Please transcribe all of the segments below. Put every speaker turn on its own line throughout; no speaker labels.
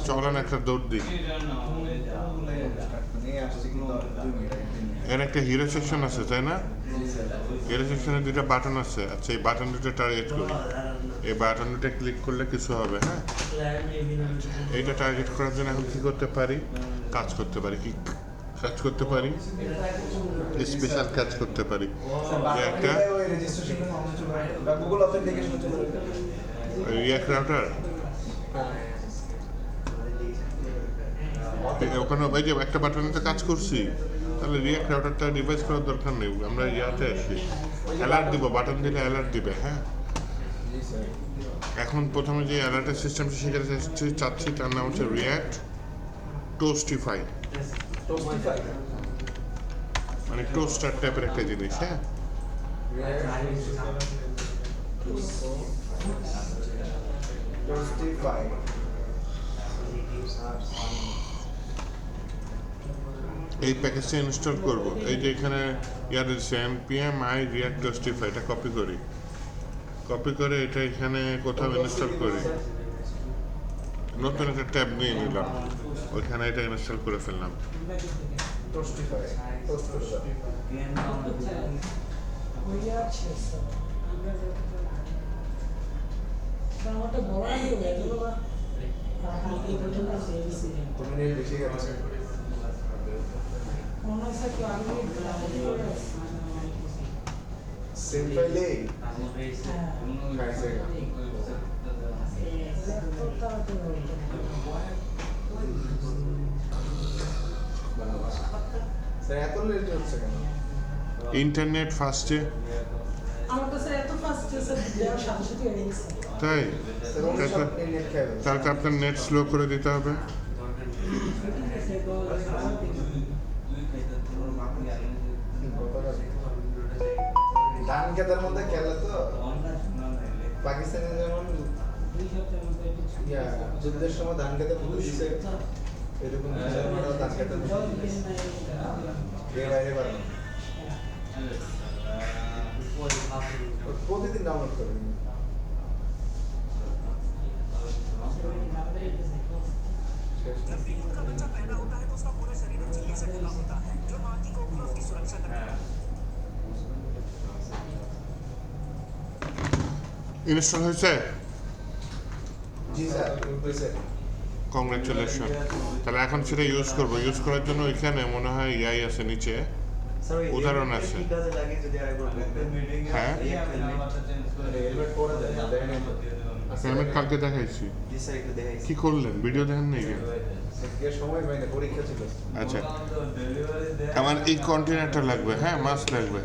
চলেন একটা দৌড় দিই। এর একটা হিরো সেকশন আছে তাই না? হিরো সেকশনে দুইটা বাটন আছে। আচ্ছা এই বাটন দুটো টার্গেট করি। এই বাটন দুটো ক্লিক করলে কিছু হবে। হ্যাঁ, এইটা টার্গেট করার জন্য এখন কি করতে পারি? কাজ করতে পারি। কি কাজ করতে পারি? স্পেশাল কাজ করতে পারি। একটা রিয়াক্ট রাউটার ওখানে ওই যে একটা বাটনে তো কাজ করছি, তাহলে রিয়াক্ট রাউটারটা রিভাইজ করার দরকার নেই। আমরা ইয়াতে আসি, অ্যালার্ট দিব, বাটন দিলে অ্যালার্ট দিবে। হ্যাঁ, এখন প্রথমে যে অ্যালার্টের সিস্টেমটা সেখানে চাচ্ছি, তার নাম হচ্ছে রিয়াক্ট টোস্টিফাই, মানে টোস্টার টাইপের একটা জিনিস। হ্যাঁ, এই প্যাকেজটা ইনস্টল করব। এই যে এখানে ইয়াদ দিচ্ছে npm i react টোস্টিফাই, এটা কপি করি। কপি করে এটা এখানে কোথাও ইনস্টল করি। নতুন একটা ট্যাব নিয়ে নিলাম, ওইখানে এটা ইনস্টল করে ফেললাম। ইন্টারনেট ফাস্টে তাই, তাহলে আপনার নেট স্লো করে দিতে হবে।
ধান খেতের মধ্যে খেলে তো পাকিস্তানে যেমন যুদ্ধের সময় ধান খেতে পুরো দিছে, এরকম ধান খেতে বাইরে পারবে প্রতিদিন ডাউনলোড করবেন।
ইনস্টল হয়েছে?
জি স্যার, হয়েছে।
কংগ্রাচুলেশন। তাহলে এখন সেটা ইউজ করবো। ইউজ করার জন্য এখানে মনে হয় ইয়াই আছে, নিচে উদাহরণ আছে। হ্যাঁ, হেলমেট কালকে দেখাইছি। কি করলেন? ভিডিও দেখেন নাই কেন? আচ্ছা, আমার এই কন্টেনারটা লাগবে। হ্যাঁ, মাস্ক লাগবে।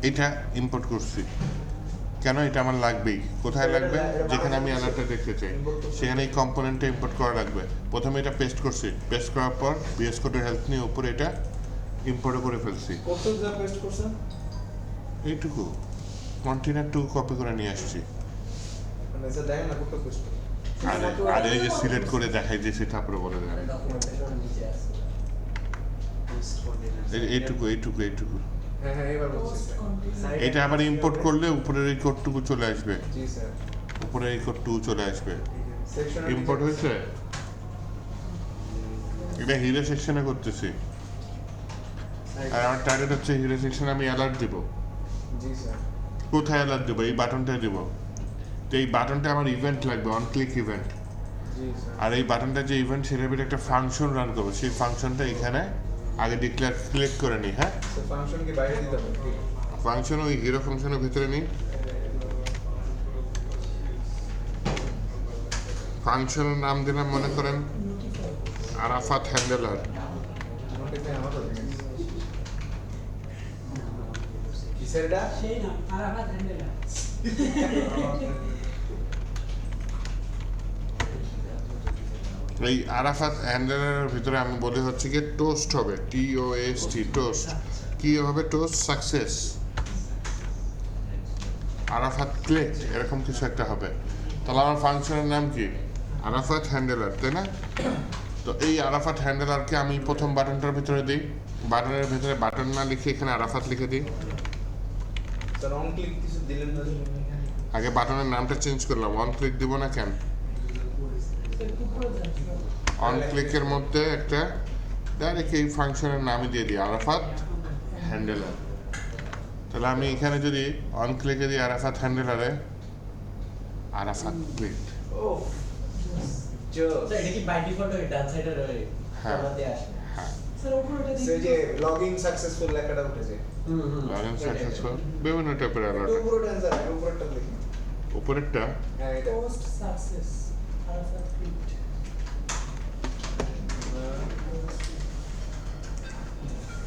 এটা ইম্পোর্ট করছি কেন? এটা আমার লাগবেই। কোথায় লাগবে? যেখানে আমি অ্যালার্টটা দেখতে চাই সেখানে এই কম্পোনেন্টটা ইম্পোর্ট করা লাগবে। প্রথমে এটা পেস্ট করছি, পেস্ট করার পর বিএস কোডের হেল্প নিয়ে উপরে এটা ইম্পোর্ট করে ফেলছি। এইটুকু কন্টেনারটুকু কপি করে নিয়ে আসছি। আরে এই যে সিলেক্ট করে দেখাই দিয়েছি, তারপরে বলে দেন এইটুকু এইটুকু এইটুকু। এটা আবার ইম্পোর্ট করলে উপরের এই কোডটুকু চলে আসবে। উপরে এই কোডটুকু চলে আসবে। ইম্পোর্ট হয়েছে। এটা হিরো সেকশনে করতেছি, আর আমার টার্গেট হচ্ছে হিরো সেকশনে আমি অ্যালার্ট দিব। কোথায় অ্যালার্ট দিব? এই বাটনটায় দিব। তো এই বাটনটা আমার ইভেন্ট লাগবে, অন ক্লিক ইভেন্ট। আর এই বাটনটা যে ইভেন্ট, সেটার ভিতরে একটা ফাংশন রান করবো। সেই ফাংশনটা এখানে আগে ডিক্লেয়ার সিলেক্ট করে নিই। হ্যাঁ, ফাংশন ওই হিরো ফাংশনের ভিতরে নিই। ফাংশনের নাম দিলাম মনে করেন আরাফাত হ্যান্ডেলার। এই আরাফাত হ্যান্ডেলারের ভিতরে আমি বলি হচ্ছে কি টোস্ট হবে, TOST, টোস্ট। কি হবে? টোস্ট সাকসেস, আরাফাত ক্লিক, এরকম কিছু একটা হবে। তাহলে আমার ফাংশনের নাম কি? আরাফাত হ্যান্ডেলার, তাই না? তো এই আরাফাত হ্যান্ডেলারকে আমি প্রথম বাটনটার ভিতরে দিই, বাটনের ভিতরে বাটন না লিখে এখানে আরাফাত লিখে দিই।
স্যার অন ক্লিক কিছু দিলেন না যে?
আগে বাটনের নামটা চেঞ্জ করলাম, অন ক্লিক দিব না কেন? অন ক্লিকের মধ্যে একটা ডাইরেক্ট এই ফাংশনের নামই দিয়ে দিই আরাফাত হ্যান্ডেলার। তাহলে আমি এখানে যদি অন ক্লিকে দিই আরাফাত হ্যান্ডেলারে, আরাফাত ক্লিক।
ও জো
স্যার এটা কি বাই ডিফল্ট ওই ডান সাইডের ওই
হ্যাঁ।
কলাতে আসে?
হ্যাঁ,
স্যার উপরে এটা
সে যে লগইন সাকসেসফুল লেখাটা উঠেছে
লগইন সাকসেসফুল বিভিন্ন টাইপের
একটু
অ্যালার্ট।
উপরে টেন স্যার উপরেরটা দেখুন।
উপরেরটা
হ্যাঁ এটা
পোস্ট সাকসেস আরাফাত ক্রিপ্ট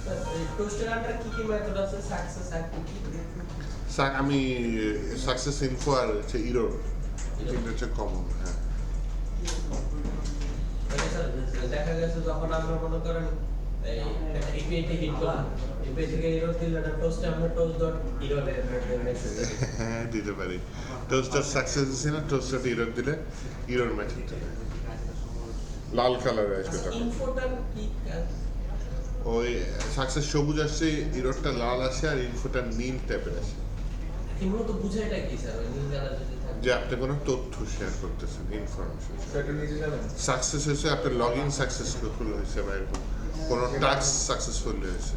স্যার এই টোস্টের আন্ডার কি কি মেথড আছে সাকসেস অ্যাক্টিভিটি?
আমি সাকসেস ইনফো আর হচ্ছে ইরোর, এটা হচ্ছে কমন। হ্যাঁ,
মানে স্যার দেখা গেছে যখন আমরা মনে করেন এই এপিআইতে হিট করলাম, এপিআই থেকে এরর দিলে না টোস্টে আমরা টোস্ট ডট এরর মেসেজ
হ্যাঁ দিতে পারি। টোস্টার সাকসেস দিছি না, টোস্টার ইরোর দিলে ইরোর মেসেজ দেবে, লাল কালার আসবে তখন।
ইনফোটার কি কাজ?
ওই সাকসেস সবুজ আসছে, ইরোরটা লাল আসে, আর ইনফোটা নীল টাইপের আসে।
এগুলো তো বুঝাইটা কি স্যার ওই নীল কালার যদি থাকে?
যে আপনি কোনো তথ্য শেয়ার করতেছেন, ইনফরমেশন।
সেটা নিচে যাবেন
সাকসেস হয়েছে, আপনার লগ ইন সাকসেসফুল হয়েছে, বা এরকম কোনো টাস্ক সাকসেসফুল হয়েছে।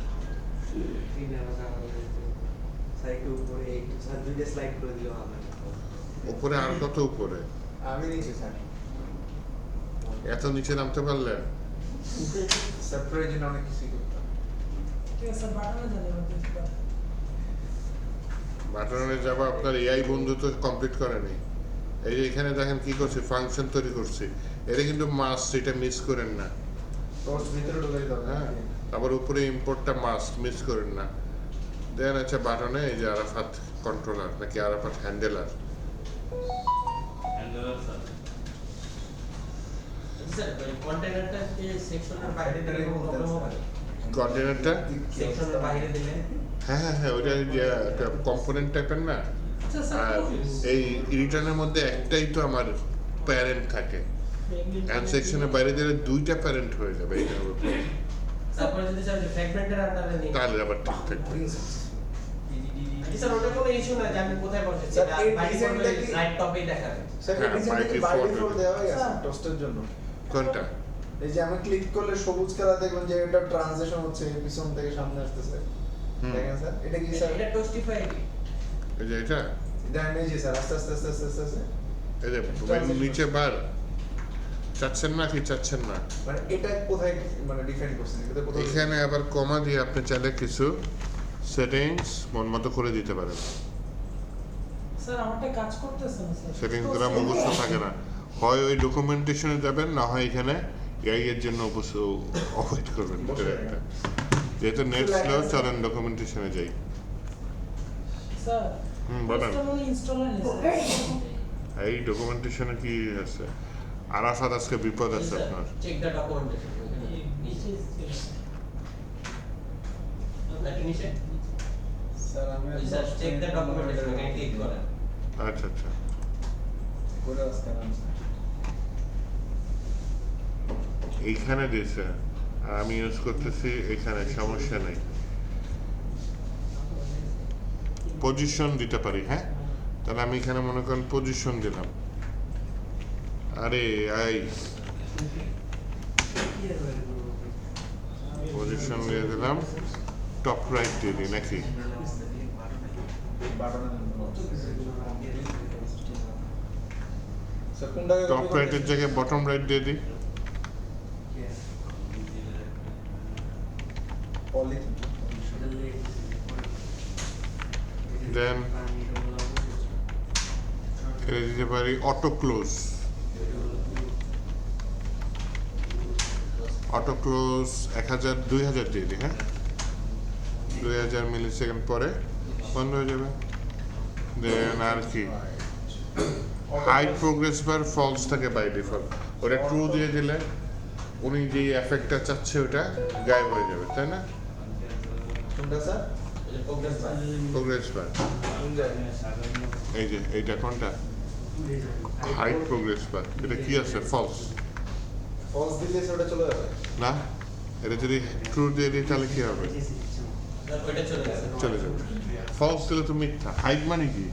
উপরে আর কত উপরে?
আমি নিচে স্যার
এত নিচে নামতে পারলেন?
স্যার প্রয়োজন অনেক কিছু করতাম
ঠিক আছে স্যার বাটনে জানি না
বাটনে যাবো, আপনার এআই বন্ধু তো কমপ্লিট করেনি। এই যে এখানে দেখেন কি করছি, ফাংশন তৈরি করছি, এটা কিন্তু মাস্ট, এটা মিস করেন না।
টোস্ট ভিতরে ঢুকাই দাও
হ্যাঁ, তারপর উপরে ইম্পোর্টটা মাস্ট, মিস করেন না। দেন আছে বাটনে এই যে আরাফাত কন্ট্রোলার নাকি আরাফাত হ্যান্ডেলার।
স্যার ওই কন্টেইনারটা কি সেকশনের বাইরে দিলে কোনো প্রবলেম হবে?
কন্টেনারটা
সেকশনের বাইরে দিলে
হ্যাঁ হ্যাঁ হ্যাঁ, ওইটা যে একটা কম্পোনেন্ট টাইপের না।
আচ্ছা স্যার
আর এই রিটার্নের মধ্যে একটাই তো আমার প্যারেন্ট থাকে, অ্যান্ড সেকশনের বাইরে দিলে দুইটা প্যারেন্ট হয়ে যাবে, এইটা হবে problem।
তারপরে যদি স্যার ফ্র্যাগমেন্টের আন্ডারে নিই
তাহলে আবার ঠিক থাকবে।
স্যার ওটা কোনো ইস্যু না যে আমি কোথায় বসেছি,
স্যার, এই
বাই ডিফল্ট
ডিজাইনটা কি-
রাইট টপেই দেখাবে।
স্যার
হ্যাঁ,
এই
by
ডিজাইনটা কি
default
বাই ডিফল্ট দেওয়া হয়ে গেছে
স্যার।
টোস্টের জন্য?
কোনটা?
এই যে আমি ক্লিক করলে সবুজ কালার দেখবেন যে এটা ট্রানজিশন হচ্ছে পিছন থেকে সামনে আসতেছে
হুম।
দেখেন স্যার এটা কি স্যার
এটা টোস্টিফাই
এই যে এটা,
এটা এই যে স্যার আস্তে আস্তে আস্তে আস্তে আস্তে আস্তে
এই যে নিচে বার চাচ্ছেন না কি চাচ্ছেন না?
মানে এটা কোথায় মানে ডিফাইন করছেন এটা কোথায়
এখানে আবার কমা দিয়ে আপনি চাইলে কিছু সেটিংস মন মতো করে দিতে পারেন।
স্যার আমারটা কাজ করতেছে না স্যার
সেটিংস দ্বারা মুখস্থ থাকে না, হয় ওই ডকুমেন্টেশনে যাবেন, না হয় এখানে এআই এর জন্য অপোজিট করবেন ভিতরে একটা। যেহেতু নেট স্লো, চলেন ডকুমেন্টেশনে যাই।
স্যার
বলেন।
ইনস্টল হয়নি স্যার
এই ডকুমেন্টেশনে কি আছে? আরাফাত আজকে বিপদ আছে আপনার।
চেক দ্য ডকুমেন্টেশন নিচে নাকি নিচে
স্যার আমি
স্যার চেক দ্য ডকুমেন্টেশন এখানে ক্লিক করেন।
আচ্ছা আচ্ছা,
করে আসতে
এইখানে দিয়েছে, আর আমি ইউজ করতেছি এখানে, সমস্যা নেই। পজিশন দিতে পারি, হ্যাঁ, তাহলে আমি এখানে মনে করেন পজিশন দিলাম। আরে আই পজিশন দিয়ে দিলাম, টপ রাইট দিয়ে দিই নাকি?
স্যার কোনটা
টপ রাইটের জায়গায় বটম রাইট দিয়ে দিই। দেন এটা দিতে পারি অটো ক্লোজ। অটো ক্লোজ 1000 2000 দিয়ে দিই, হ্যাঁ, 2000 মিলি সেকেন্ড পরে বন্ধ হয়ে যাবে। দেন আর কি, হাইট প্রোগ্রেস বার ফলস থাকে বাই ডিফল্ট, ওটা ট্রু দিয়ে দিলে উনি যে এফেক্টটা চাচ্ছে ওটা গায়েব হয়ে যাবে, তাই না?
কোনটা স্যার
এই প্রোগ্রেস বার
প্রোগ্রেস বার
কোন জায়গায়
এই যে এইটা কোনটা? হাইট প্রোগ্রেস বার, এটা কি আছে? ফলস।
ফলস দিলে সেটা চলে যাবে।
না, এটা যদি ট্রু দিয়ে দিই তাহলে কি হবে?
ওইটা চলে গেছে।
চলে যাবে। ফলস দিলে তো মিথ্যা। হাইড মানে কি?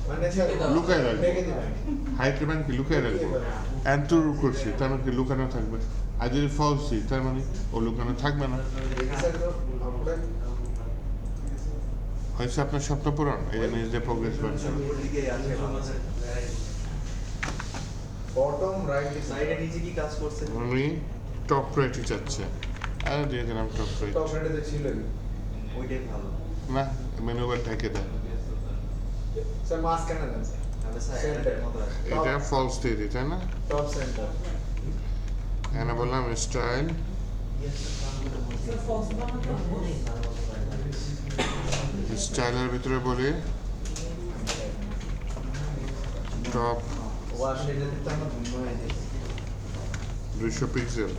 মানে স্যার
লুকায় রাখবো।
রেখে দিবেন।
হাইড মানে কি? লুকায় রাখবো। অ্যান্ড ট্রু করছি তার মানে কি লুকানো থাকবে। আর যদি ফলস দিই তার মানে ও লুকানো থাকবে না।
স্যার আপনারা
হয়েছে আপনার স্বপ্ন পূরণ? এই যে নিজে প্রোগ্রেস বাড়ছে।
বটম রাইট
সাইডে নিচে কি কাজ করছে?
উনি টপ রাইটই চাচ্ছে। আর দিয়ে দিলাম টপ রাইট।
টপ রাইটে ছিল
ওইটাই ভালো।
না, মেনু বার ঢেকে দেয়।
স্যার মাস কেন দেন স্যার?
তাহলে স্যার
Center.
এটার মতো আছে।
এটা ফলস দিয়ে দিই তাই না?
টপ সেন্টার
এখানে বললাম স্টাইল,
স্যার ফলস বানাতে হবে।
স্টাইলের ভিতরে বলি টপ
ওয়ার সেটা দিতে আমরা ভিন্ন হয়ে যাই
200 পিক্সেল।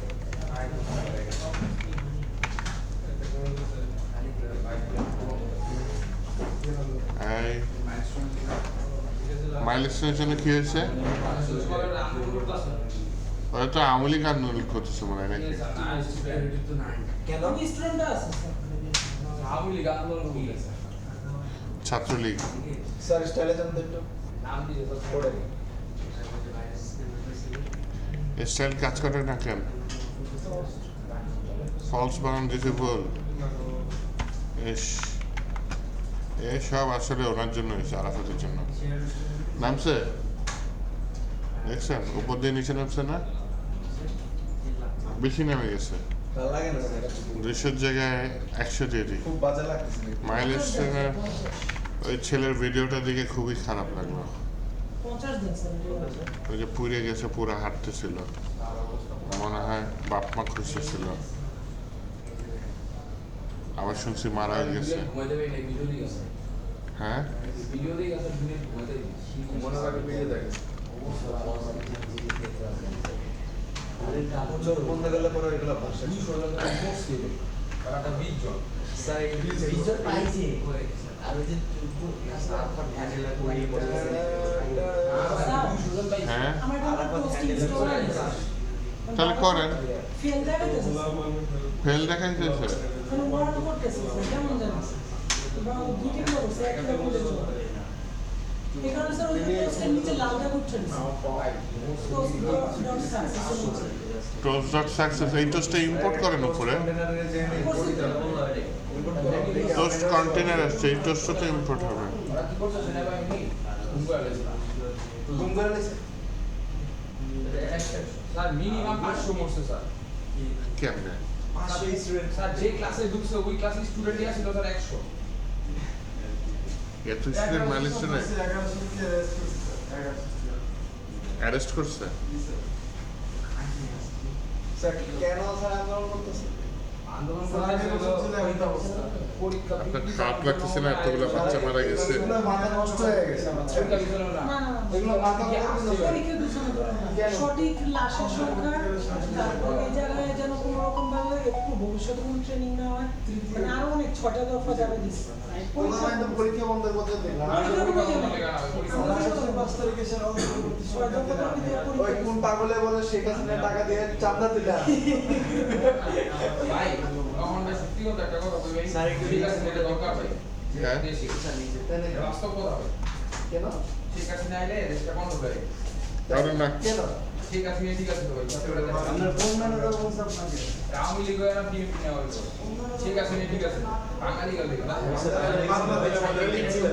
এই মাইলস্টোনের জন্য কি হয়েছে? ওরা তো আওয়ামী লীগ আন্দোলন করতেছে মনে হয় নাকি?
কেন
আমি স্টুডেন্ট আছে স্যার।
ছাত্রলীগ।
স্যার স্টাইলে জানতে একটু পড়ে
স্টাইল কাজ করে না কেন? ফলস বানান দিতে বল। এসব আসলে ওনার জন্য হয়েছে, আরাফাতের জন্য। নামছে দেখছেন? উপর দিয়ে নিচে নামছে না? বেশি নামে গেছে।
ভালো লাগে না স্যার
200 জায়গায় 100 দিয়ে দিই।
খুব বাজে লাগতেছে দেখতে।
মাইলস্টোনের ওই ছেলের ভিডিওটা দেখে খুবই খারাপ লাগলো।
50 দিন স্যার।
ওই যে পুড়ে গেছে, পুরো হাঁটতেছিল, মনে হয় বাপ মা খুঁজতেছিল। আবার শুনছি মারা গেছে। হ্যাঁ,
মনে লাগে ভিডিও দেখে চোখ বন্ধ করলে পরে ওইগুলো ভাষা
স্যার এই বিজন পাইছে। আর ওই যে হ্যান্ডেলার করে বলতেছে।
হ্যাঁ,
আমার একটা পোস্টিং স্টোর আছে।
তাহলে করেন।
ফেল দেখাইতেছে স্যার।
ফেল দেখাইতেছে।
মানে ওয়ার্ক করতেছে স্যার, কেমন জানেন? বা দুটি করছে একটা বলে চলে। এখানে স্যার ওই পোস্টের নিচে লালটা করছে পোস্ট ডট সাকসেস হচ্ছে।
টোস্ট ডট সাকসেস, এই টোস্টটা ইম্পোর্ট করেন উপরে।
কন্টেনারে যে
টোস্ট কন্টেনার আসছে, এই টোস্টটা তো ইম্পোর্ট হবে।
ঘুম করে নিছে
স্যার মিনিমাম 500 মরছে স্যার।
কেমনে?
500 স্টুডেন্ট
স্যার যে ক্লাসে ঢুকছে ওই ক্লাসে স্টুডেন্টই আছিল স্যার 100।
এত স্টুডেন্ট মাইলস্টোনে অ্যারেস্ট করছে?
স্যার কেন স্যার আন্দোলন করতেছে
আন্দোলন করা পরীক্ষা
আপনার খারাপ লাগতেছে না? এতগুলো বাচ্চা মারা গেছে।
এগুলো মাথা নষ্ট হয়ে গেছে আমার
পরীক্ষা দিছিল না।
না না না।
এগুলো মাথা
পরীক্ষা দূষণ করে না। সঠিক লাশের সংখ্যা, তারপর এই জায়গায় যেন কোনো রকম ভাবে একটু ভবিষ্যতে কোনো ট্রেনিং না হয়, মানে আরো অনেক 6টা দফা যাবে দিচ্ছে।
পরীক্ষা পরীক্ষা বন্ধের কথা দেখলাম ওই কোন পাগলে বলে শেখ হাসিনা টাকা দিয়ে চাঁদা দিলাম
ভাই তখন সত্যি কথা একটা কথা কই ভাই।
স্যার, একটু
ঠিক আছে এটা দরকার ভাই।
হ্যাঁ?
দেশি
স্যার নিচে।
বাস্তব কথা ভাই।
কেন
ঠিক আছে না আইলে দেশটা বন্ধ করে।
কারণ না,
কেন
ঠিক আছে ঠিক আছে তো ভাই।
আপনার কোন ম্যানেজার কোন সব থাকে
আওয়ামী লীগ এর বিএনপি নেওয়া হলো। ঠিক আছে ঠিক আছে। বাঙালি গেল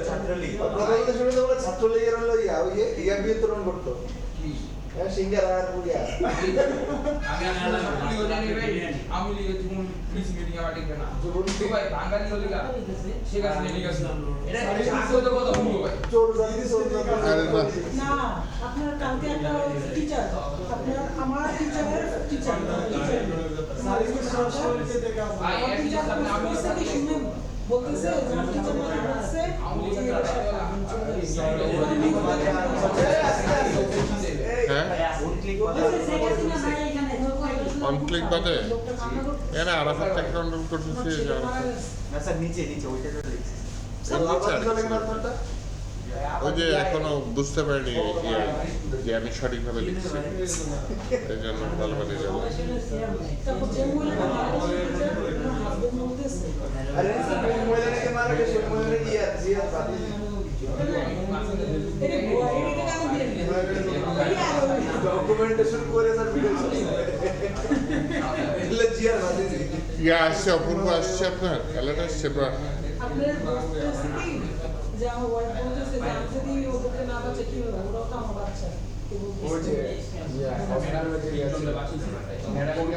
ছাত্রলীগ।
আপনাদের শুনে তো বলে ছাত্রলীগের হলো ইয়া বিতরণ করতো
কি
হ্যাঁ সিঙ্গারা আর পুরিয়া
আমি জানি ভাই আওয়ামী লীগের জীবন পুলিশ মিটিং আমার ঠিক না। তো ভাই বাঙালি হলো গা। ঠিক আছে ঠিক আছে। এটা আসলে কথা বলবো ভাই।
চোর জাতি চোর জাতি
আরে বাহ।
না, আপনার কালকে একটা টিচার, আপনার আমার টিচারের টিচার
ভাই
আমার টিচার বলতেছে কি শুনেন, বলতেছে যে আমার টিচার মানে বলতেছে
হ্যাঁ? অনক্লিক বাদে এরা আরাফাত থেকে কন্ট্রোল করতেছে যে
না স্যার নিচে নিচে ওইটা তো লিখছি।
স্যার লাফাতে চলে গেল আপনারটা
ওই যে এখনো বুঝতে পারিনি যে আমি সঠিকভাবে লিখছি এই জন্য ভালো রেজাল্ট
তারপর যে মহিলাটা মারা গেছে আমার হাজবেন্ড বলতেছে
আরে কোন মহিলাকে মারা গেছে ওই মহিলাকে জিয়াদ বাতি
এরে গোয়া এদিকে কেন দিয়ে
ডকুমেন্টেশন করে স্যার ভিডিও এলে জিয়াদ বাতি
ইয়া আসছে অপূর্ব আসছে আপনার খেলাটা আসছে বা
আপনার বলতেছে কি যে আমার ওয়াইফ বলতেছে যে আমি যদি ওদেরকে না বাঁচে কি হবে ওরাও তো আমার বাচ্চা
ওই যে হসপিটালে যে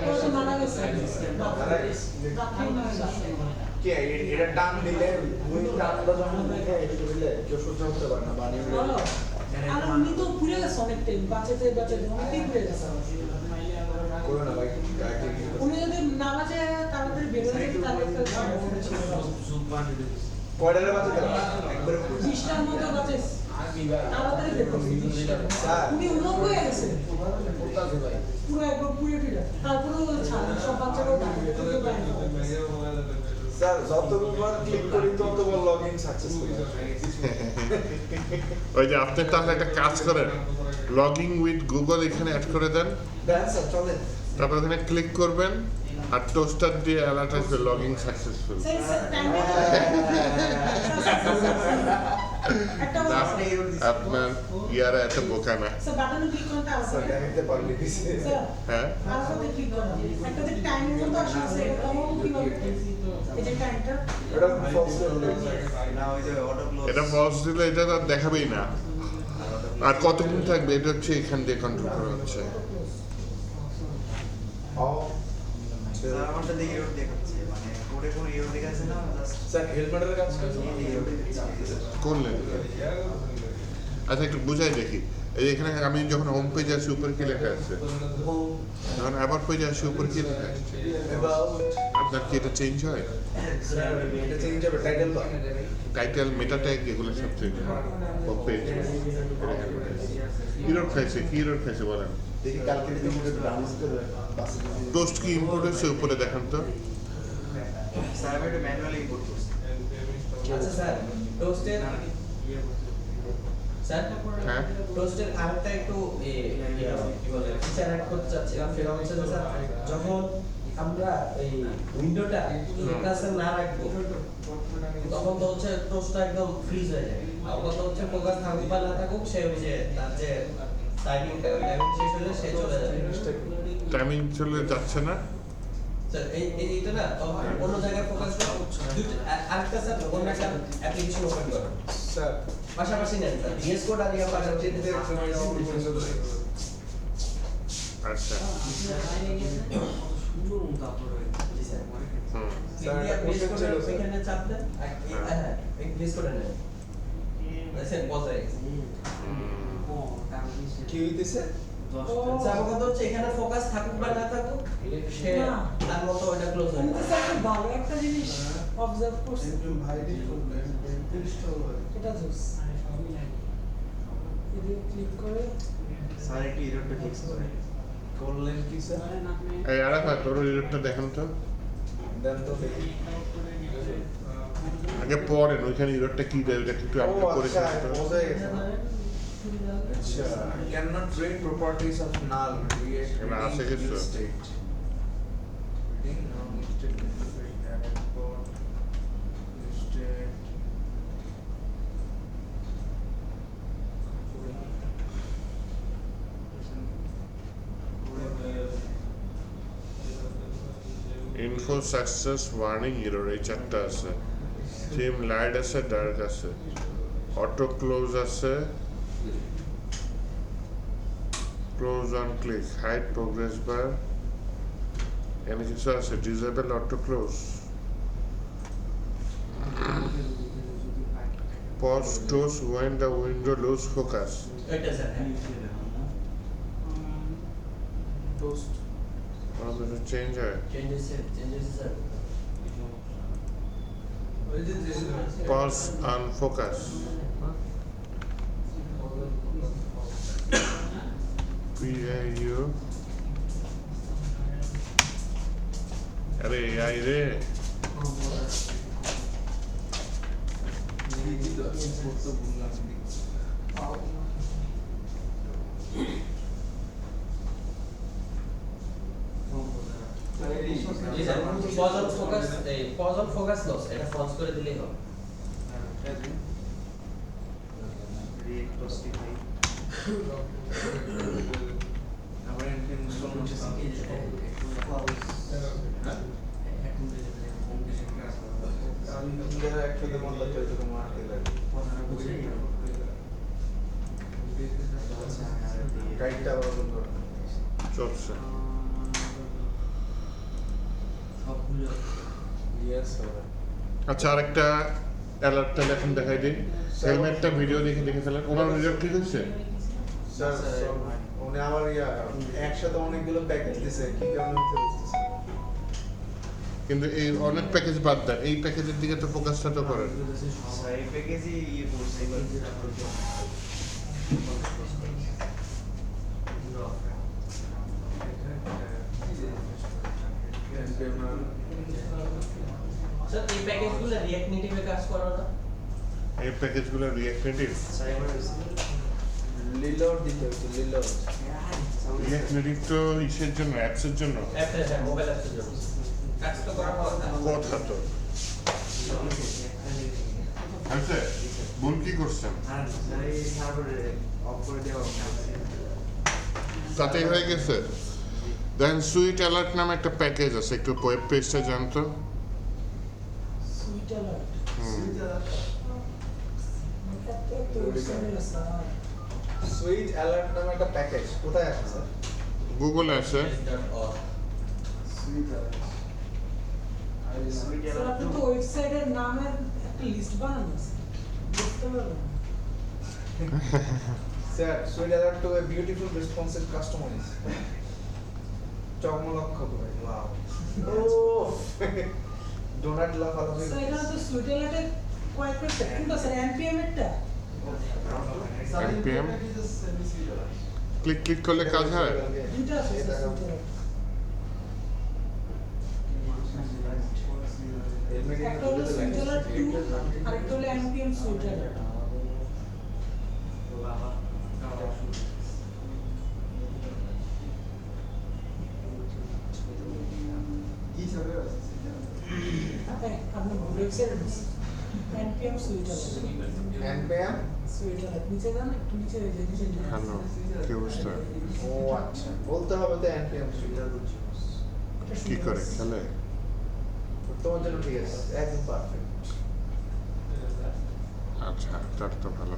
আছে
মারা গেছে
কে এটা টান দিলে ওই টানটা যখন দেখে এটা দিলে কেউ সহ্য করতে পারে না বানিয়ে
আর উনি তো পুড়ে গেছে অনেক টাইম বাঁচাতে অনেকটাই পুড়ে গেছে
করো না ভাই
উনি যদি না বাঁচে তাড়াতাড়ি বেরোয় যেত তাহলে একটা সম্ভাবনা ছিল
কয়টারে বাঁচাতে একবারে
20টার মতো বাঁচে তাড়াতাড়ি বেরোয় উনি উলঙ্গ হয়ে গেছে পুরো একবার পুড়ে ফিরে তারপরেও ছাড়েন সব বাচ্চারাও
স্যার যতবার ক্লিক করি ততবার লগইন সাকসেসফুল
ওই যে আপনি তাহলে একটা কাজ করেন লগইন উইথ গুগল এখানে অ্যাড করে দেন
দেন স্যার চলেন
তারপর ওখানে ক্লিক করবেন আর টোস্টার দিয়ে অ্যালার্ট আসবে লগইন সাকসেসফুল আপনার ইয়ারা এত বোকা না
স্যার বাটনে ক্লিক করতে
স্যার
আসবে
দেখাতে পারলি দিছে
স্যার
হ্যাঁ
আর সাথে ক্লিক করুন একটা যে টাইম মতো আসছে এটা কমাবো কিভাবে এই যে টাইমটা
এটা ফলস করলে
না ওই যে অটো ক্লোজ
এটা ফলস দিলে এটা তো আর দেখাবেই না আর কতক্ষণ থাকবে এটা হচ্ছে এখান দিয়ে কন্ট্রোল করা হচ্ছে
স্যার আমারটা দেখে এরর দেখাচ্ছে মানে কোডে কোনো এরর দেখাচ্ছে না জাস্ট
স্যার হেলমেটের কাজ করছে
করলেন আচ্ছা একটু বুঝাই দেখি এই যে এখানে আমি যখন হোম পেজে আসি উপরে কি লেখা আছে যখন আবার পেজে আসি উপরে কি লেখা আছে আপনার কি এটা চেঞ্জ হয়
স্যার এটা চেঞ্জ হবে টাইটেল তো
টাইটেল মেটা ট্যাগ এগুলো সব চেঞ্জ হয় হোম পেজ ইরর খাইছে বলেন
দেখি কালকে যদি একটু ডাউনলোড করে বাসে
টোস্ট কি ইম্পোর্ট হচ্ছে উপরে দেখান তো
স্যার আমি এটা ম্যানুয়ালি ইম্পোর্ট করছি
আচ্ছা স্যার টোস্টের স্যার
হ্যাঁ
টোস্টের আরেকটা একটু কি বলে ফিচার অ্যাড করতে চাচ্ছিলাম সেটা হচ্ছে যে স্যার যখন আমরা এই উইন্ডোটা ফোকাসে না রাখবো তখন তো হচ্ছে টোস্টটা একদম ফ্রিজ হয়ে যায় আর কত হচ্ছে ফোকাস থাকুক বা না থাকুক সে ওই যে তার যে টাইমিং শেষ হলে সে চলে যাবে
টাইমিং চলে যাচ্ছে না
স্যার এইটা না অন্য জায়গায় ফোকাস করো আরেকটা স্যার অন্য একটা অ্যাপ্লিকেশন ওপেন করো
স্যার
পাশাপাশি নেন স্যার ভিএস কোড আর ইয়া পাশাপাশি
আচ্ছা
জি স্যার
হুম
স্যার,
ইন্ডিয়া
এটা
ভিএস
কোশ্চেন
কোড
ছিল, স্যার।
এখানে চাপ দেন হ্যাঁ ভিএস কোড নেন স্যার বলতে
কি হইতেছে
স্যার আমার কথা হচ্ছে এখানে ফোকাস থাকুক বা না থাকুক সে
না।
তার মতো ওটা ক্লোজ হয়ে
কিন্তু
যাবে
স্যার খুব ভালো একটা জিনিস অবজার্ভ করছি এটা জোস এদিকে ক্লিক করে
স্যার একটু এররটা ফিক্স করে
করলেন কি স্যার
এই আরাফা তোর রিলেটটা দেখান তো
দেন তো দেখি
আগে পড়েন ওইখানে ইরোডটা কি দেয় ওটা একটু আপনি করে
আচ্ছা
দিন তো।
বোঝা গেছে আচ্ছা cannot read properties of null create
এবার আসে কিছু?
state reading null state added code state
info success warning error এই চারটা আছে থিম লাইট আছে ডার্ক আছে অটো ক্লোজ আছে close on click hide progress bar এখানে কিছু আছে disable auto close pause toast when the window lose focus
এটা স্যার
toast
চেঞ্জ হয়
changes sir
pause on focus PIU আরে AI রে
জি sir pause on focus loss এটা false করে দিলেই হবে
চলছে। আচ্ছা আরেকটা অ্যালার্ট তাহলে এখন দেখাই দিই। হেলমেটটা ভিডিও দেখে ফেলেন। ওনার ভিডিও ঠিক হচ্ছে?
স্যার উনি আমার একসাথে অনেকগুলো প্যাকেজ দিছে কি কারণে বুঝতেছি
কিন্তু এই অনেক প্যাকেজ বাদ দেন, এই প্যাকেজের দিকে তো ফোকাসটা তো করেন।
এই প্যাকেজই ইয়ে করছে
স্যার এই প্যাকেজগুলো রিঅ্যাক্ট নেটিভে কাজ করে না
এই প্যাকেজগুলো রিঅ্যাক্ট নেটিভ।
লিলোড দিতে হচ্ছে লিলোড
রিঅ্যাক্ট নেটিভ তো ইসের জন্য, অ্যাপসের জন্য।
অ্যাপস হ্যাঁ মোবাইল অ্যাপসের জন্য কাজ তো করা হয় না
কথা তো আচ্ছা বোন কি করছেন? তাতেই হয়ে গেছে। দেখেন সুইট অ্যালার্ট নামে একটা প্যাকেজ আছে, একটু ওয়েব পেজটা জানতো।
সুইট অ্যালার্ট তো ওইখানে স্যার
সুইট অ্যালার্ট নামে একটা প্যাকেজ কোথায় আছে স্যার?
গুগলে আছে।
সুইট অ্যালার্ট
স্যার আপনি তো ওয়েবসাইটের নামের একটা লিস্ট বানান না বুঝতে পারবেন
sir sweet alert two a beautiful responsive customize চমলক্ষ করে ওয়াও ও ডোনাট লাফালো
স্যার এখানে তো সুইট অ্যালার্টের কয়েকটা কোনটা স্যার এনপিএম এরটা
NPM ক্লিক করলে কাজ হয়।
দুইটা আছে স্যার সুইট অ্যালার্ট একটা হলো সুইট অ্যালার্ট 2 আরেকটা হলো এনপিএম সুইট অ্যালার্ট আপনি ওয়েবসাইটে npm sweet alert
npm
sweet alert নিচে যান একটু নিচে এই যে নিচে
হ্যালো কি অবস্থা?
ও আচ্ছা বলতে হবে তো এনপিএম সুইট অ্যালার্ট
কি করে খেলে?
তোমার জন্য ঠিক আছে একদম পারফেক্ট
আচ্ছা তার তো ভালো।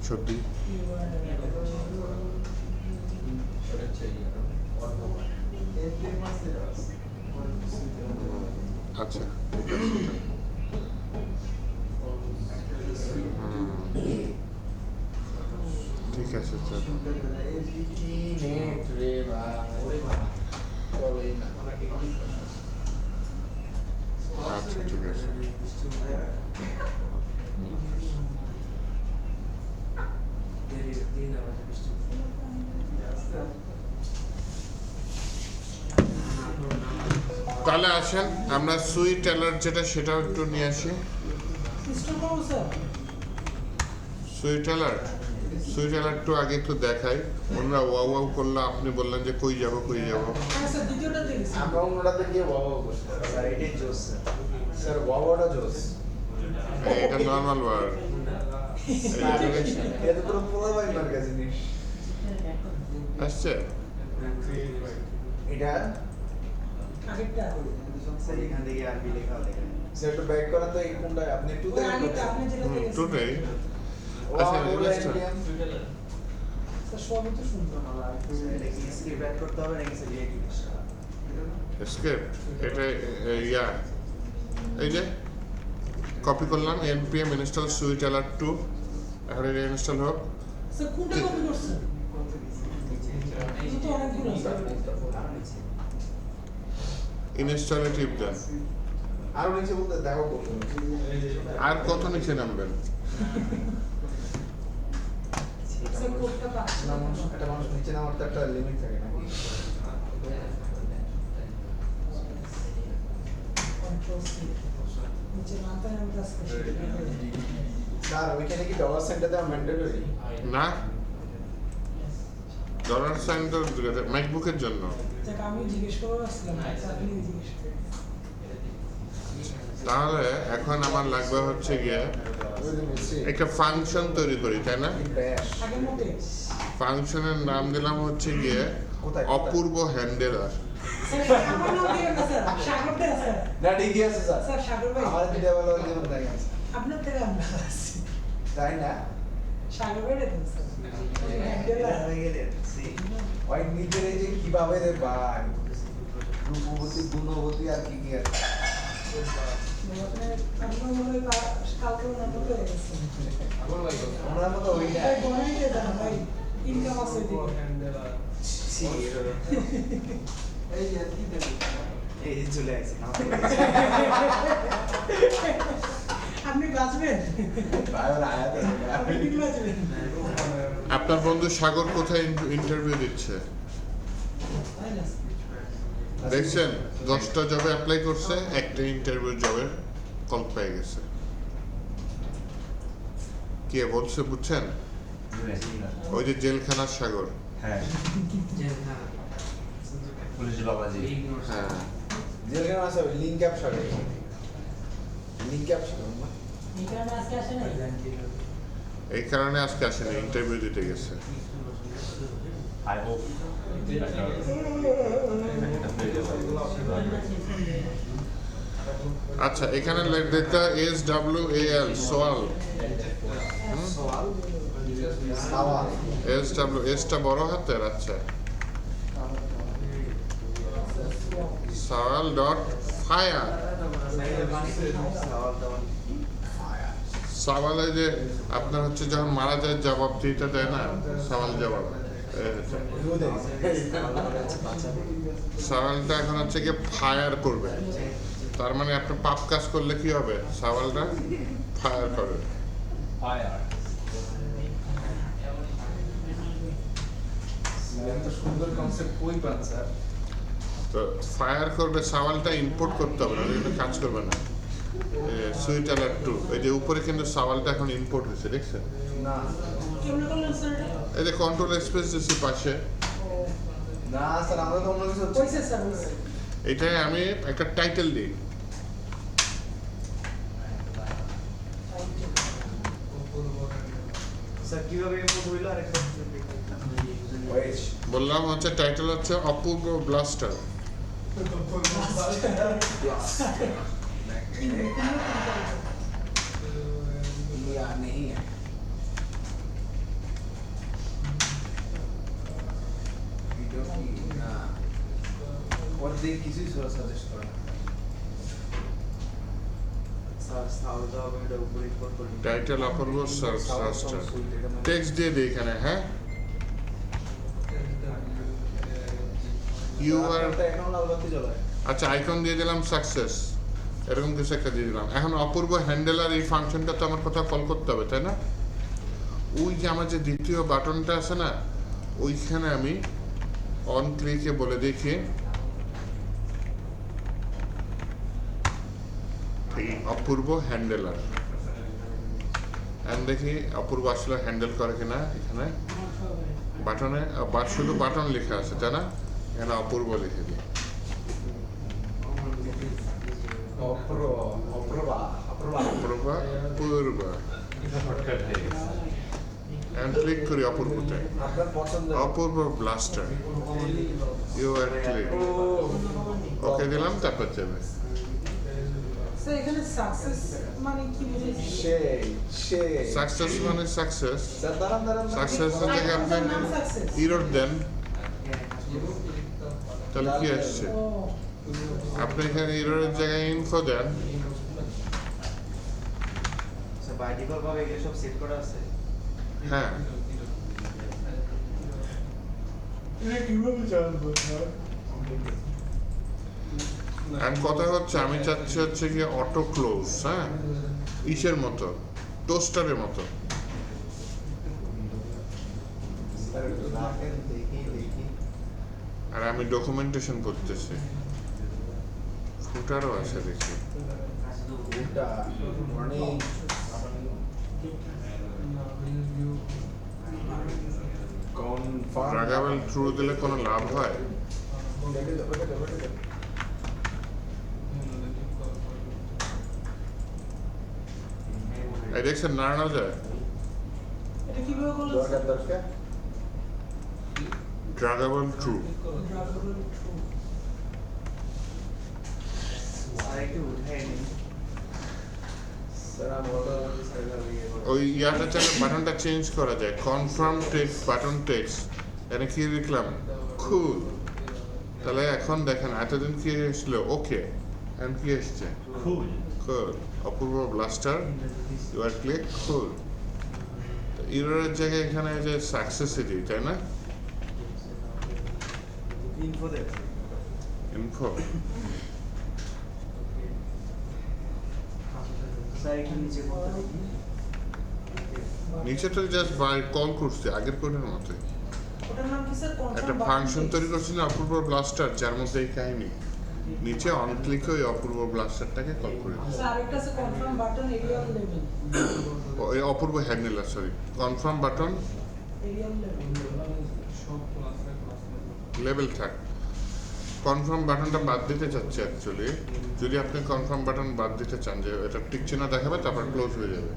সত্যি আচ্ছা ঠিক আছে স্যার।
নেট রে চলে না
আচ্ছা ঠিক আছে। তাহলে আসেন আমরা সুইট অ্যালার্ট যেটা সেটাও একটু নিয়ে আসি।
সিস্টেম করব স্যার
সুইট অ্যালার্ট তো আগে একটু দেখাই। ওনারা ওয়াও ওয়াও করলো, আপনি বললেন যে কই যাব
হ্যাঁ স্যার দ্বিতীয়টা দেখেছি
আমরা ওনাটাতে গিয়ে ওয়াও করছি স্যার এটাই জোস স্যার ওয়াওটা জোস
এটা নর্মাল ওয়ার্ড।
এটা পুরো পোলা ভাই মার্কা জিনিস
আসছে
এটা
আগেরটা
স্যার এখান থেকে আরবি লেখা দেখেন
স্যার একটু ব্যাক করেন তো এই কোনটা আপনি একটু
ওই আগেরটা আপনি যেটা দেখেছেন
টুটাই
ওয়াও
আচ্ছা,
বলে
রিভার্সটা।
NPM
স্যার সবই তো সুন্দর
এটা কি স্ক্রিপ্ট অ্যাড করতে হবে নাকি স্যার রিয়েক্ট
স্ক্রিপ্ট এটা ইয়া এই যে কপি করলাম npm ইনস্টল সুইট অ্যালার্ট 2। এখন এটা ইনস্টল হোক।
স্যার কোনটা কপি করছেন তো অনেকগুলো স্যার
ইনস্টলে টিপ দেন।
আরো নিচে বলতে দেখো করতে
আর কত নিচে নামবেন?
স্যার কোডটা পাচ্ছি না
একটা মানুষ নিচে নামার তো একটা লিমিট থাকে নাকি
কন্ট্রোল সি নিচে নামতে আমি কাজ করছি
স্যার ওইখানে কি ডলার সাইনটা দেওয়া ম্যান্ডেটরি?
না, ডলার সাইন তো ম্যাকবুকের জন্য।
যাক আমি জিজ্ঞেস করে আসছিলাম আপনি জিজ্ঞেস করেন
তাহলে এখন আমার লাগবে হচ্ছে গিয়ে
ওই যে মিস্ত্রি
একটা ফাংশন তৈরি করি, তাই না?
ব্যাশ
আগের মতে
ফাংশনের নাম দিলাম হচ্ছে গিয়ে
কোথায়?
অপূর্ব হ্যান্ডেলার।
স্যার আমার নাম দিয়ে না স্যার সাগর দে স্যার
না ঠিকই আছে স্যার
স্যার সাগর ভাই
আমার দিতে বলো যেমন দেখা আছে
আপনার থেকে আমরা আসছি
তাই না
সাগর ভাই দেন স্যার
ওই নিজের এই যে কিভাবে রে ভাই রূপবতী গুণবতী আর কি কি আছে
আপনার মনে হয় কালকে নাটক হয়ে গেছে
আগর ভাই
আমরা মতো ওই না
ভাই বনাই দিয়ে দেন ভাই ইনকাম আছে দিকে
এই চলে আসছে
আপনি বাঁচবেন
ভাই ওর আয়াত
আপনি ঠিক বাঁচবেন
আপনার বন্ধু সাগর কোথায় ইন্টারভিউ দিচ্ছে
তাই না
দেখছেন? 10টা জবে অ্যাপ্লাই করছে, একটা ইন্টারভিউ জবের কল পেয়ে গেছে। কে বলছে বুঝছেন? ওই যে জেলখানার সাগর।
হ্যাঁ পুলিশ বাবাজি
হ্যাঁ,
যেখানে আছে ওই লিংক অ্যাপ সাথে লিংক অ্যাপ সাথে
এখানে আজকে আসে নাই
এই কারণে আজকে আসেনি, ইন্টারভিউ দিতে গেছে।
আই হোপ
আচ্ছা, এখানে লেখা SWAL সোয়াল।
সাওয়া
এসটা বড় হাতের। আচ্ছা, সওয়াল ডট ফায়ার। সওয়ালে যে আপনার হচ্ছে যখন মারা যায় জবাব দিতে দেয় না, সওয়াল জবাব। সওয়ালটা এখন হচ্ছে কি ফায়ার করবে, তার মানে আপনি পাপ কাজ করলে কি হবে? সওয়ালটা ফায়ার করবে।
তো সুন্দর কনসেপ্ট কই পান স্যার
তো ফায়ার করবে, সওয়ালটা ইম্পোর্ট করতে হবে না, কিন্তু কাজ করবে না। সুইট অ্যালার্ট 2, এই যে উপরে কিন্তু সওয়ালটা এখন ইম্পোর্ট হয়েছে, দেখছেন?
না
কেমন করলেন স্যার
এই যে কন্ট্রোল স্পেস দিচ্ছি পাশে,
না স্যার আমরা তো অন্য কিছু হচ্ছে
কইছে স্যার কইছে
এটাই আমি একটা টাইটেল দিই।
স্যার কিভাবে ইম্পোর্ট হইলো আরেকটা
ওয়েট
বললাম হচ্ছে টাইটেল হচ্ছে অপূর্ব ব্লাস্টার।
या नहीं है वीडियो की ना और देख किसी सजेस्ट करना
স্যার সাউথ দাও এটা উপরে ইম্পোর্ট করে
টাইটেল অপূর্ব ব্লাস্টার টেক্সট দিয়ে দিই এখানে। হ্যাঁ, ইউ আর
এখন লালবাতি জ্বলায়
আচ্ছা, আইকন দিয়ে দিলাম সাকসেস, এরকম কিছু একটা দিয়ে দিলাম। এখন অপূর্ব হ্যান্ডেলার এই ফাংশনটা তো আমার কোথাও কল করতে হবে, তাই না? ওই যে আমার যে দ্বিতীয় বাটনটা আছে না, ওইখানে আমি অন ক্লিকে বলে দেখি এই অপূর্ব হ্যান্ডেলার, দেখি অপূর্ব আসলে হ্যান্ডেল করে কিনা। এখানে বাটনে শুধু বাটন লেখা আছে, তাই না? এখানে অপূর্ব লিখে দিই। অপূর্বা and click করি অপূর্বতে,
আপনার পছন্দ
অপূর্ব ব্লাস্টার, ইউ আর ক্লিক, ওকে দিলাম, তারপর যাবে।
স্যার এখানে সাকসেস মানে কি বুঝেছি
সেই
সাকসেস মানে সাকসেস,
স্যার দাঁড়ান
সাকসেসের জায়গায় আপনি ইরর দেন, তাহলে কি আসছে?
ও
আপনি এখানে ইররের জায়গায় ইনফো দেন।
স্যার বাই ডিফল্ট ভাবে এগুলো সব সেট করা আছে
হ্যাঁ,
এটা কিভাবে জানবো স্যার
এখন কথা হচ্ছে আমি চাচ্ছি হচ্ছে কি অটো ক্লোজ, হ্যাঁ, ইসের মতো, টোস্টারের মতো।
স্যার রাখেন দেখি
আর আমি ডকুমেন্টেশন করতেছি, ফুটারও আছে দেখি।
ওটা মানে কনফার্ম
ড্রাগেবল থ্রু দিলে কোনো লাভ হয়? এই দেখছেন নাড়ানো যায়?
এটা কিভাবে করলেন
দরকার দরকার
ড্রাগেবল থ্রু।
আরেকটু উঠাই নি
স্যার আমার তো
ওই ইয়াটা চাইলে বাটনটা চেঞ্জ করা যায়। কনফার্ম টেক্সট বাটন টেক্সট এখানে কি লিখলাম? খুল। তাহলে এখন দেখেন এতদিন কি এসলো? ওকে, এখন কি এসছে? খুল। খুল। অপূর্ব ব্লাস্টার ইউ আর ক্লিক খুল। ইররের জায়গায় এখানে যে সাকসেসিটি, তাই না?
ইনফো দেখছি
ইনফো
স্যার একটু নিচে করতে দেখি
নিচে তো জাস্ট বাই কল করছে আগের কোডের মতোই।
ওটার নাম কি স্যার?
একটা ফাংশন তৈরি করছিল অপূর্ব ব্লাস্টার, যার মধ্যে এই কাহিনী। নিচে অন ক্লিকে ওই অপূর্ব ব্লাস্টারটাকে কল করে দিই।
স্যার আরেকটা আছে কনফার্ম বাটন এরিয়াল লেভেল।
ওই Apurba handler, sorry, confirm button
aerial level.
Level থাক। কনফার্ম বাটনটা বাদ দিতে চাচ্ছি অ্যাকচুয়ালি। যদি আপনি কনফার্ম বাটন বাদ দিতে চান, যে এটা টিক চিহ্ন দেখাবে তারপর ক্লোজ হয়ে যাবে,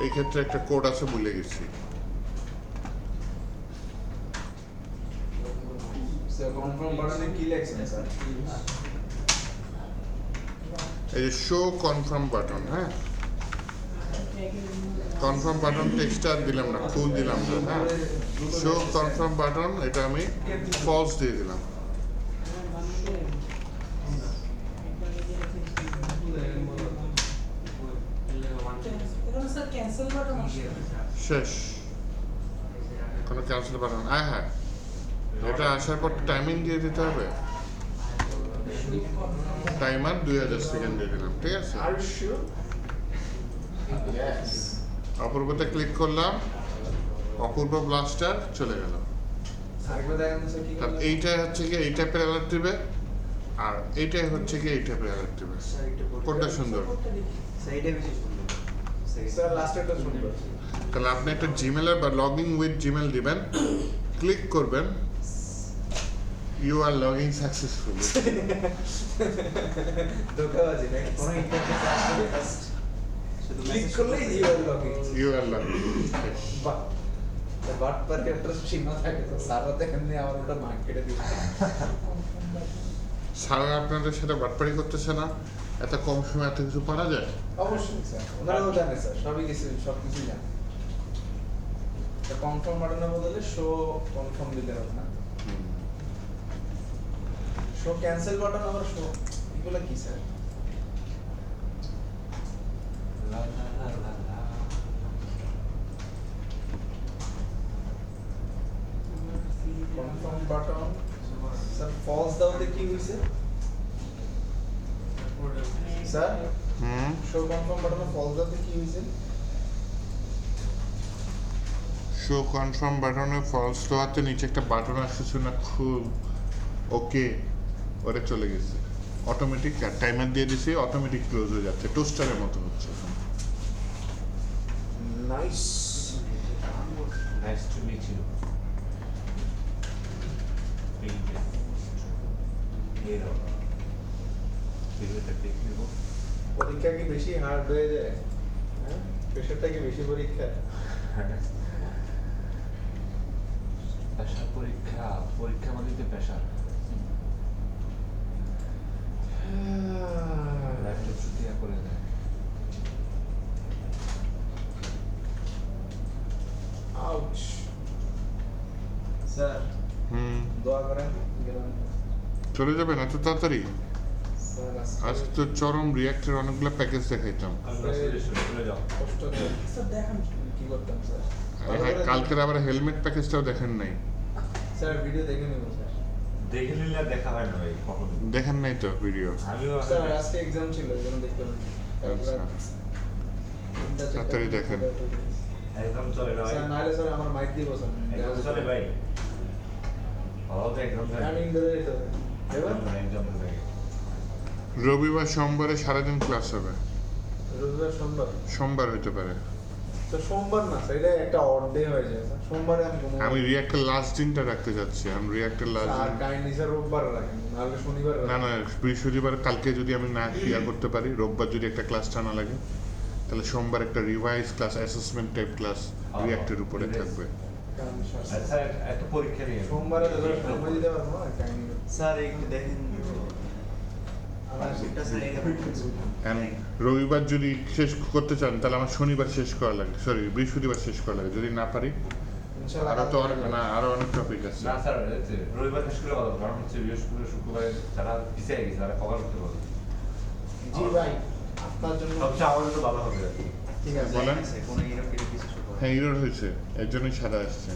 এই ক্ষেত্রে একটা কোড আছে, ভুলে গেছি।
স্যার কনফার্ম বাটনে কি লেখছেন স্যার?
এই যে শো কনফার্ম বাটন, হ্যাঁ, কনফার্ম বাটন টেক্সটটা আর দিলাম না, ফুল দিলাম না, হ্যাঁ। শো কনফার্ম বাটন এটা আমি ফলস দিয়ে দিলাম।
এখানে স্যার ক্যান্সেল বাটন আছে।
শেষ। কোনো ক্যান্সেল বাটন? হ্যাঁ, এটা আসার পর টাইমিং দিয়ে দিতে হবে। টাইমার 2000 সেকেন্ড দিয়ে দিলাম, ঠিক আছে।
আর শিওর? ইয়েস।
অপূর্বতে ক্লিক করলাম, অপূর্ব ব্লাস্টার চলে গেল।
আরেকবার দেখেন তো স্যার কি
তার এইটাই হচ্ছে কি এই টাইপের অ্যালার্ট দিবে, আর এইটাই হচ্ছে কি এই টাইপের অ্যালার্ট দিবে।
স্যার একটু
কোনটা সুন্দর?
স্যার এটা বেশি সুন্দর
স্যার লাস্টেরটা শুনবো।
তাহলে আপনি একটা জিমেলের বা লগইন উইথ জিমেল দিবেন, ক্লিক করবেন, ইউ আর লগইং সাকসেসফুলি।
ধোকাবাজি নাকি?
কোনো ইন্টারফেস আসলে জাস্ট শুধু
ক্লিক
message
করলেই
করতে
you are login.
You are logging.
বাহ। বাট পার একটা সীমা থাকে তো স্যারও দেখেন নি আমার ওটা মার্ক কেটে দিচ্ছে।
স্যার আপনাদের সাথে বাটপাড়ি করতেছে না? এত কম সময় এত কিছু পারা যায়?
অবশ্যই স্যার, ওনারাও জানে স্যার, সবই কিছু সব কিছুই জানে। কনফার্ম বাটনের বদলে শো কনফার্ম দিলে হবে না। শো ক্যান্সেল বাটন আবার শো, এগুলো কি স্যার?
লা লা লা লা লা
কনফার্ম বাটন স্যার ফলস দাওতে কি হইছে স্যার? শো কনফার্ম বাটনে ফলস দাওতে কি হইছে?
শো কনফার্ম বাটনে ফলস দেওয়াতে নিচে একটা বাটন আসতেছে না, খুব ওকে, ওটা চলে গেছে অটোমেটিক। টাইমার দিয়ে দিছি, অটোমেটিক ক্লোজ হয়ে যাচ্ছে, টোস্টারের মতো হচ্ছে।
Nice.
Nice to meet you. Hero. Hero-টা click নেব।
পরীক্ষা কি বেশি হার্ড হয়ে যায়? হ্যাঁ, প্রেশারটা কি বেশি পরীক্ষা?
প্রেশার পরীক্ষা, পরীক্ষা মানে তো প্রেশার। ল্যাপটপ শুকিয়ে করে দেয়।
আউচ। স্যার দোয়া করেন গেলাম।
চলে যাবেন এত তাড়াতাড়ি?
স্যার
আজকে তো চরম রিয়াক্টের অনেকগুলো প্যাকেজ দেখাইতাম।
কষ্ট করে
স্যার দেখান।
কি করতাম স্যার?
হ্যাঁ, কালকের আবার হেলমেট প্যাকেজটাও দেখেন নাই?
স্যার ভিডিও দেখে নেব স্যার।
দেখে নিলে আর দেখা হয় না ভাই কখনো।
দেখেন নাই তো ভিডিও?
আমিও
স্যার আজকে এক্সাম ছিল এই জন্য দেখতে পারিনি।
আচ্ছা, তাড়াতাড়ি দেখেন।
একদম চলে না ভাই।
স্যার নাহলে স্যার আমার মাইক দিব স্যার।
একদম চলে ভাই। ভালো তো একদম চলে।
আমি ইন্দোরে যেতে হবে। এবার
একদম চলে।
রবিবার সোমবারে সারাদিন ক্লাস হবে।
রবিবার সোমবার
সোমবার হতে পারে।
তো সোমবার না স্যার, এটা একটা অড ডে হয়ে যায় স্যার। সোমবারে আমি কোনো
আমি রিঅ্যাক্টের লাস্ট দিনটা রাখতে চাচ্ছি। আমি রিঅ্যাক্টের লাস্ট
আর
দিন
কাইন্ডলি স্যার রোববার রাখেন, নাহলে শনিবার
না না বৃহস্পতিবার কালকে যদি আমি না ক্লিয়ার করতে পারি, রোববার যদি একটা ক্লাস টানা লাগে, তাহলে সোমবার একটা revise class, assessment type class রিঅ্যাক্টের উপরে থাকবে।
আচ্ছা একটা পরীক্ষা নিয়ে
সোমবারে তো স্যার সময় দিতে পারবো না কাইন্ডলি।
স্যার একটু দেখেন আমার সেটা স্যার
And রবিবার যদি শেষ করতে চান তাহলে আমার শনিবার শেষ করা লাগে, সরি বৃহস্পতিবার শেষ করা লাগে। যদি না পারি আরো তো অনেক না, আরো অনেক টপিক আছে।
না স্যার রবিবার শেষ করে ভালো, কারণ হচ্ছে বৃহস্পতি শুক্রবারে যারা পিছিয়ে গেছে তারা কভার করতে পারবে।
জি ভাই, আপনার জন্য
সবচেয়ে আমার জন্য ভালো হবে আর কি।
ঠিক আছে।
বলেন।
কোনো ইরো ফিরে কিছু শুরু করে
হ্যাঁ ইরোর হয়েছে, এর জন্যই সাদা আসছে।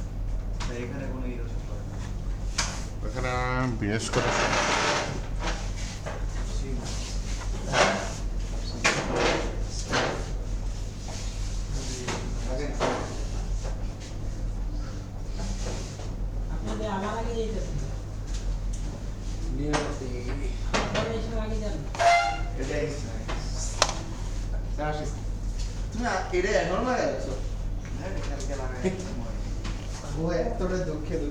এখানে কোনো ইরো শুরু করে
ওখানে বিএস করা
আপনাদের আমার আগে যেতেছেন আপনারা এসে আগে যান।
এটাই স্যার আসিস তুমি এটা এখন লাগাচ্ছো হ্যাঁ কালকে লাগাই ও এতটা দুঃখিত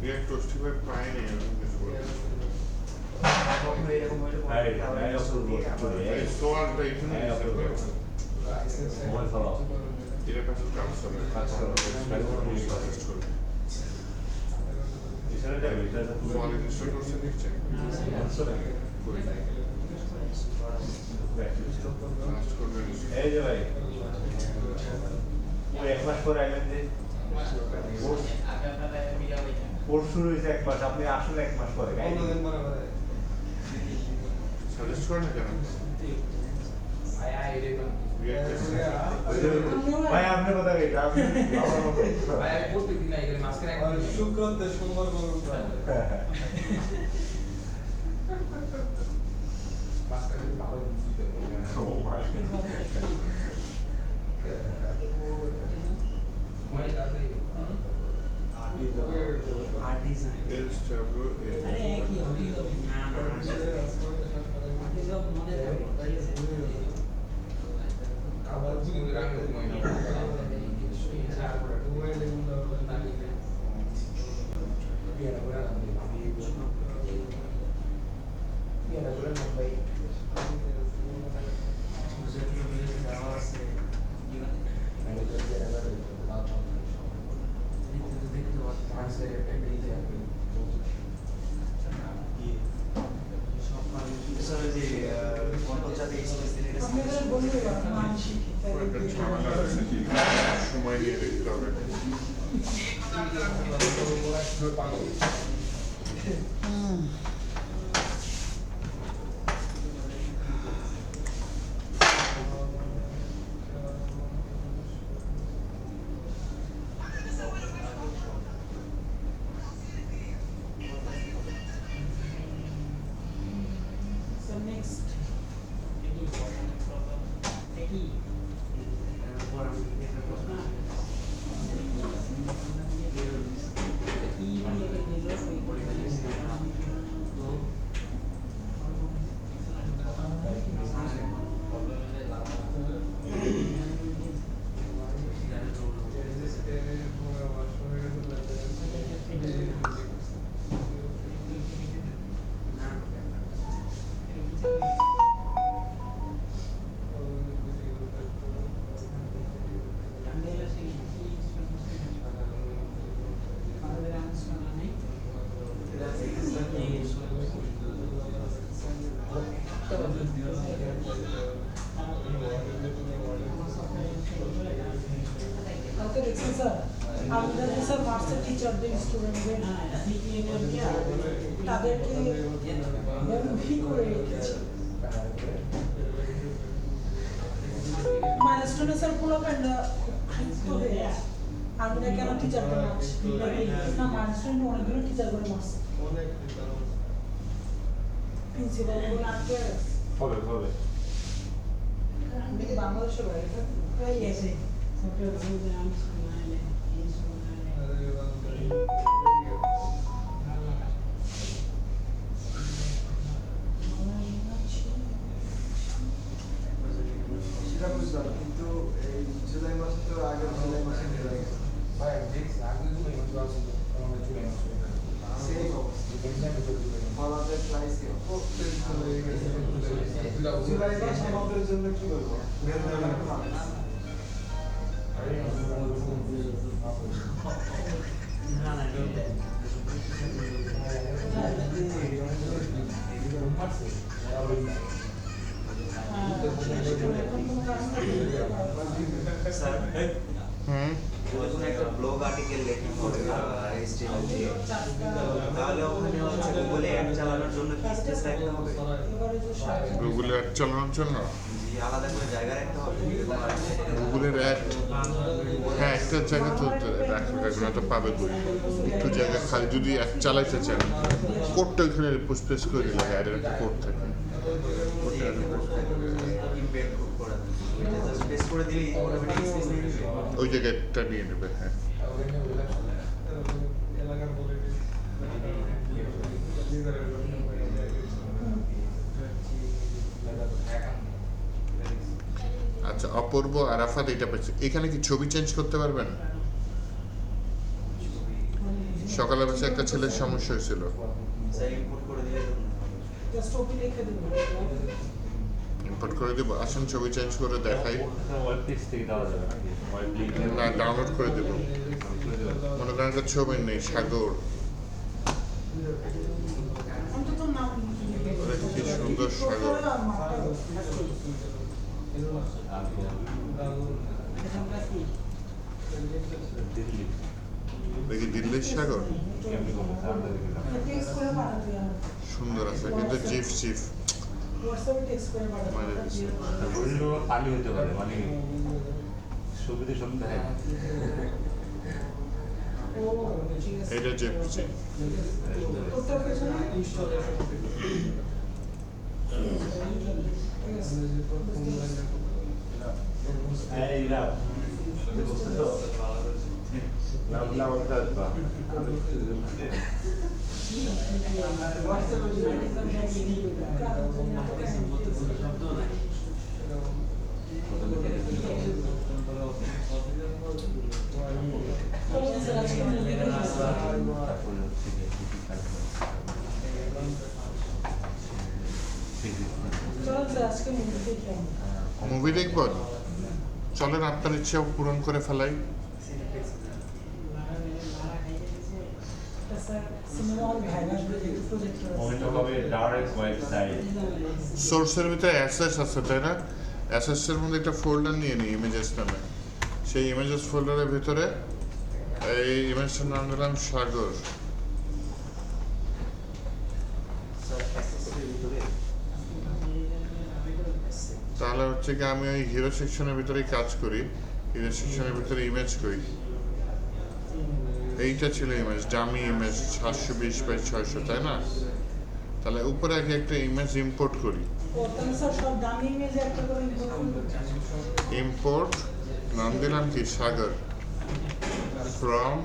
রিঅ্যাক্ট টোস্টিভার পাইনি এরকম কিছু বলে।
এরকম হইলে
এই সোয়ালটা এখানে
হ্যাঁ,
আছে।
মোবাইল চালাও।
এর কাছে কাজ করে।
আচ্ছা,
সাজেস্ট করবে।
এছাড়া যাবে, এটা তো
সোয়াল ইনস্টল করছে দেখছেন? কই? লাস্ট করবে
এই যে ভাই ওই এক মাস পরে আইলেন যে কোর্স শুরু হয়েছে এক মাস, আপনি আসলে এক মাস পরে
সাজেস্ট করে না কেন?
ভাই আপনি কথা কইটা আপনি আমার মতো
শুক্রবার সোমবার করুন
আরে একই হবে না সব মনে থাকে আপনাদের বলতে মানসিক
একটা ঝামেলা আছে কি সময় নিয়ে দেখতে হবে।
So next, একই কালকে দেখছেন স্যার আমাদের যে স্যার মার্কসের টিচারদের স্টুডেন্টদের তাদেরকে এমভি করে রেখেছে মাইলস্টোনে স্যার পুরো প্যান্ডা ক্ষিপ্ত হয়ে গেছে আমি না কেন টিচারকে মারছি না মাইলস্টোনে অনেকগুলো টিচার করে মারছে প্রিন্সিপাল বলে আটকে গেছে
হবে
আমি বাংলাদেশের বাইরে প্রায় এসে
সেটা বুঝলাম কিন্তু এই জুলাই মাসে তো আগের জুলাই মাসে ঢেলে গেছে
ভাই আমি দেখছি আগে তো এই মাছ আছে আমাদের চলে আসছে
সেই আমাদের প্রাইস জুলাই মাস আমাদের জন্য কি বলবো
হুম
যখন একটা ব্লগ আর্টিকেল লেখা হবে HTML দিয়ে তাহলে ওখানে হচ্ছে গুগলে অ্যাড চালানোর জন্য কি স্পেস রাখতে হবে
গুগলে অ্যাড চালানোর জন্য
জি আলাদা করে জায়গা রাখতে হবে
গুগলের অ্যাড হ্যাঁ একটা জায়গা তো রাখবে তো পাবে কই একটু জায়গা খালি যদি অ্যাড চালাইতে চান কোডটা ওইখানে স্পেস করে দিলে অ্যাডের একটা কোড থাকে
ইমবেড করে এটা জাস্ট পেস্ট করে দিলেই অটোমেটিক স্পেস নিয়ে নেবে
ওই জায়গাটা নিয়ে নেবে হ্যাঁ আচ্ছা অপূর্ব আরাফাত এটা পেয়েছে এখানে কি ছবি চেঞ্জ করতে পারবেন সকালে বসে একটা ছেলের সমস্যা হয়েছিল
স্যার ইম্পোর্ট করে দিলে
জাস্ট ওপি লিখে দেব
ইম্পোর্ট করে দেবো আসুন ছবি চেঞ্জ করে দেখাই
ওয়েব পেজ থেকে দেওয়া যাবে নাকি ওয়েব লিংক
না ডাউনলোড করে দেবো মনে করেন একটা ছবি নেই সাগর
অন্তত নাম
কি সুন্দর সাগর
দিল্লি
দেখি দিল্লির সাগর
কেমনি করবে আমরা দেখলাম
টেক্সট করে পাঠাতে হবে
সুন্দর আছে কিন্তু জিফ চিফ
হোয়াটসঅ্যাপে টেক্সট করে পাঠাতে
মানে
হবে
ওইগুলো পানি হতে পারে মানে ছবিতে সব দেখায় না।
ও ঠিক আছে
এটা জিফ চিফ
ওটার পেছনে
এইরা নাম না ওটা বা
চলো আজকে মুভি দেখি আমরা
মুভি দেখবেন চলেন আপনার ইচ্ছা পূরণ করে ফেলাই
সিনেমা হল ভাইরাস প্রজেক্টর
ওইটা হবে ডাইরেক্ট ওয়েবসাইট
সোর্সের ভিতরে অ্যাসেস আছে তাই না অ্যাসেসের মধ্যে একটা ফোল্ডার নিয়ে নিই ইমেজেস নামে সেই ইমেজেস ফোল্ডারের ভিতরে এই ইমেজটার নাম দিলাম সাগর
স্যার এসএসসি ভিতরে
তাহলে হচ্ছে কি আমি ওই হিরো সেকশনের ভিতরেই কাজ করি হিরো সেকশনের ভিতরে ইমেজ করি এইটা ছিল ইমেজ ডামি ইমেজ 720x600 তাই না তাহলে উপরে আগে একটা ইমেজ ইম্পোর্ট করি
ও তাহলে স্যার সব দামি ইমেজে একটা করে
ইম্পোর্ট নাম দিলাম কি সাগর ফ্রম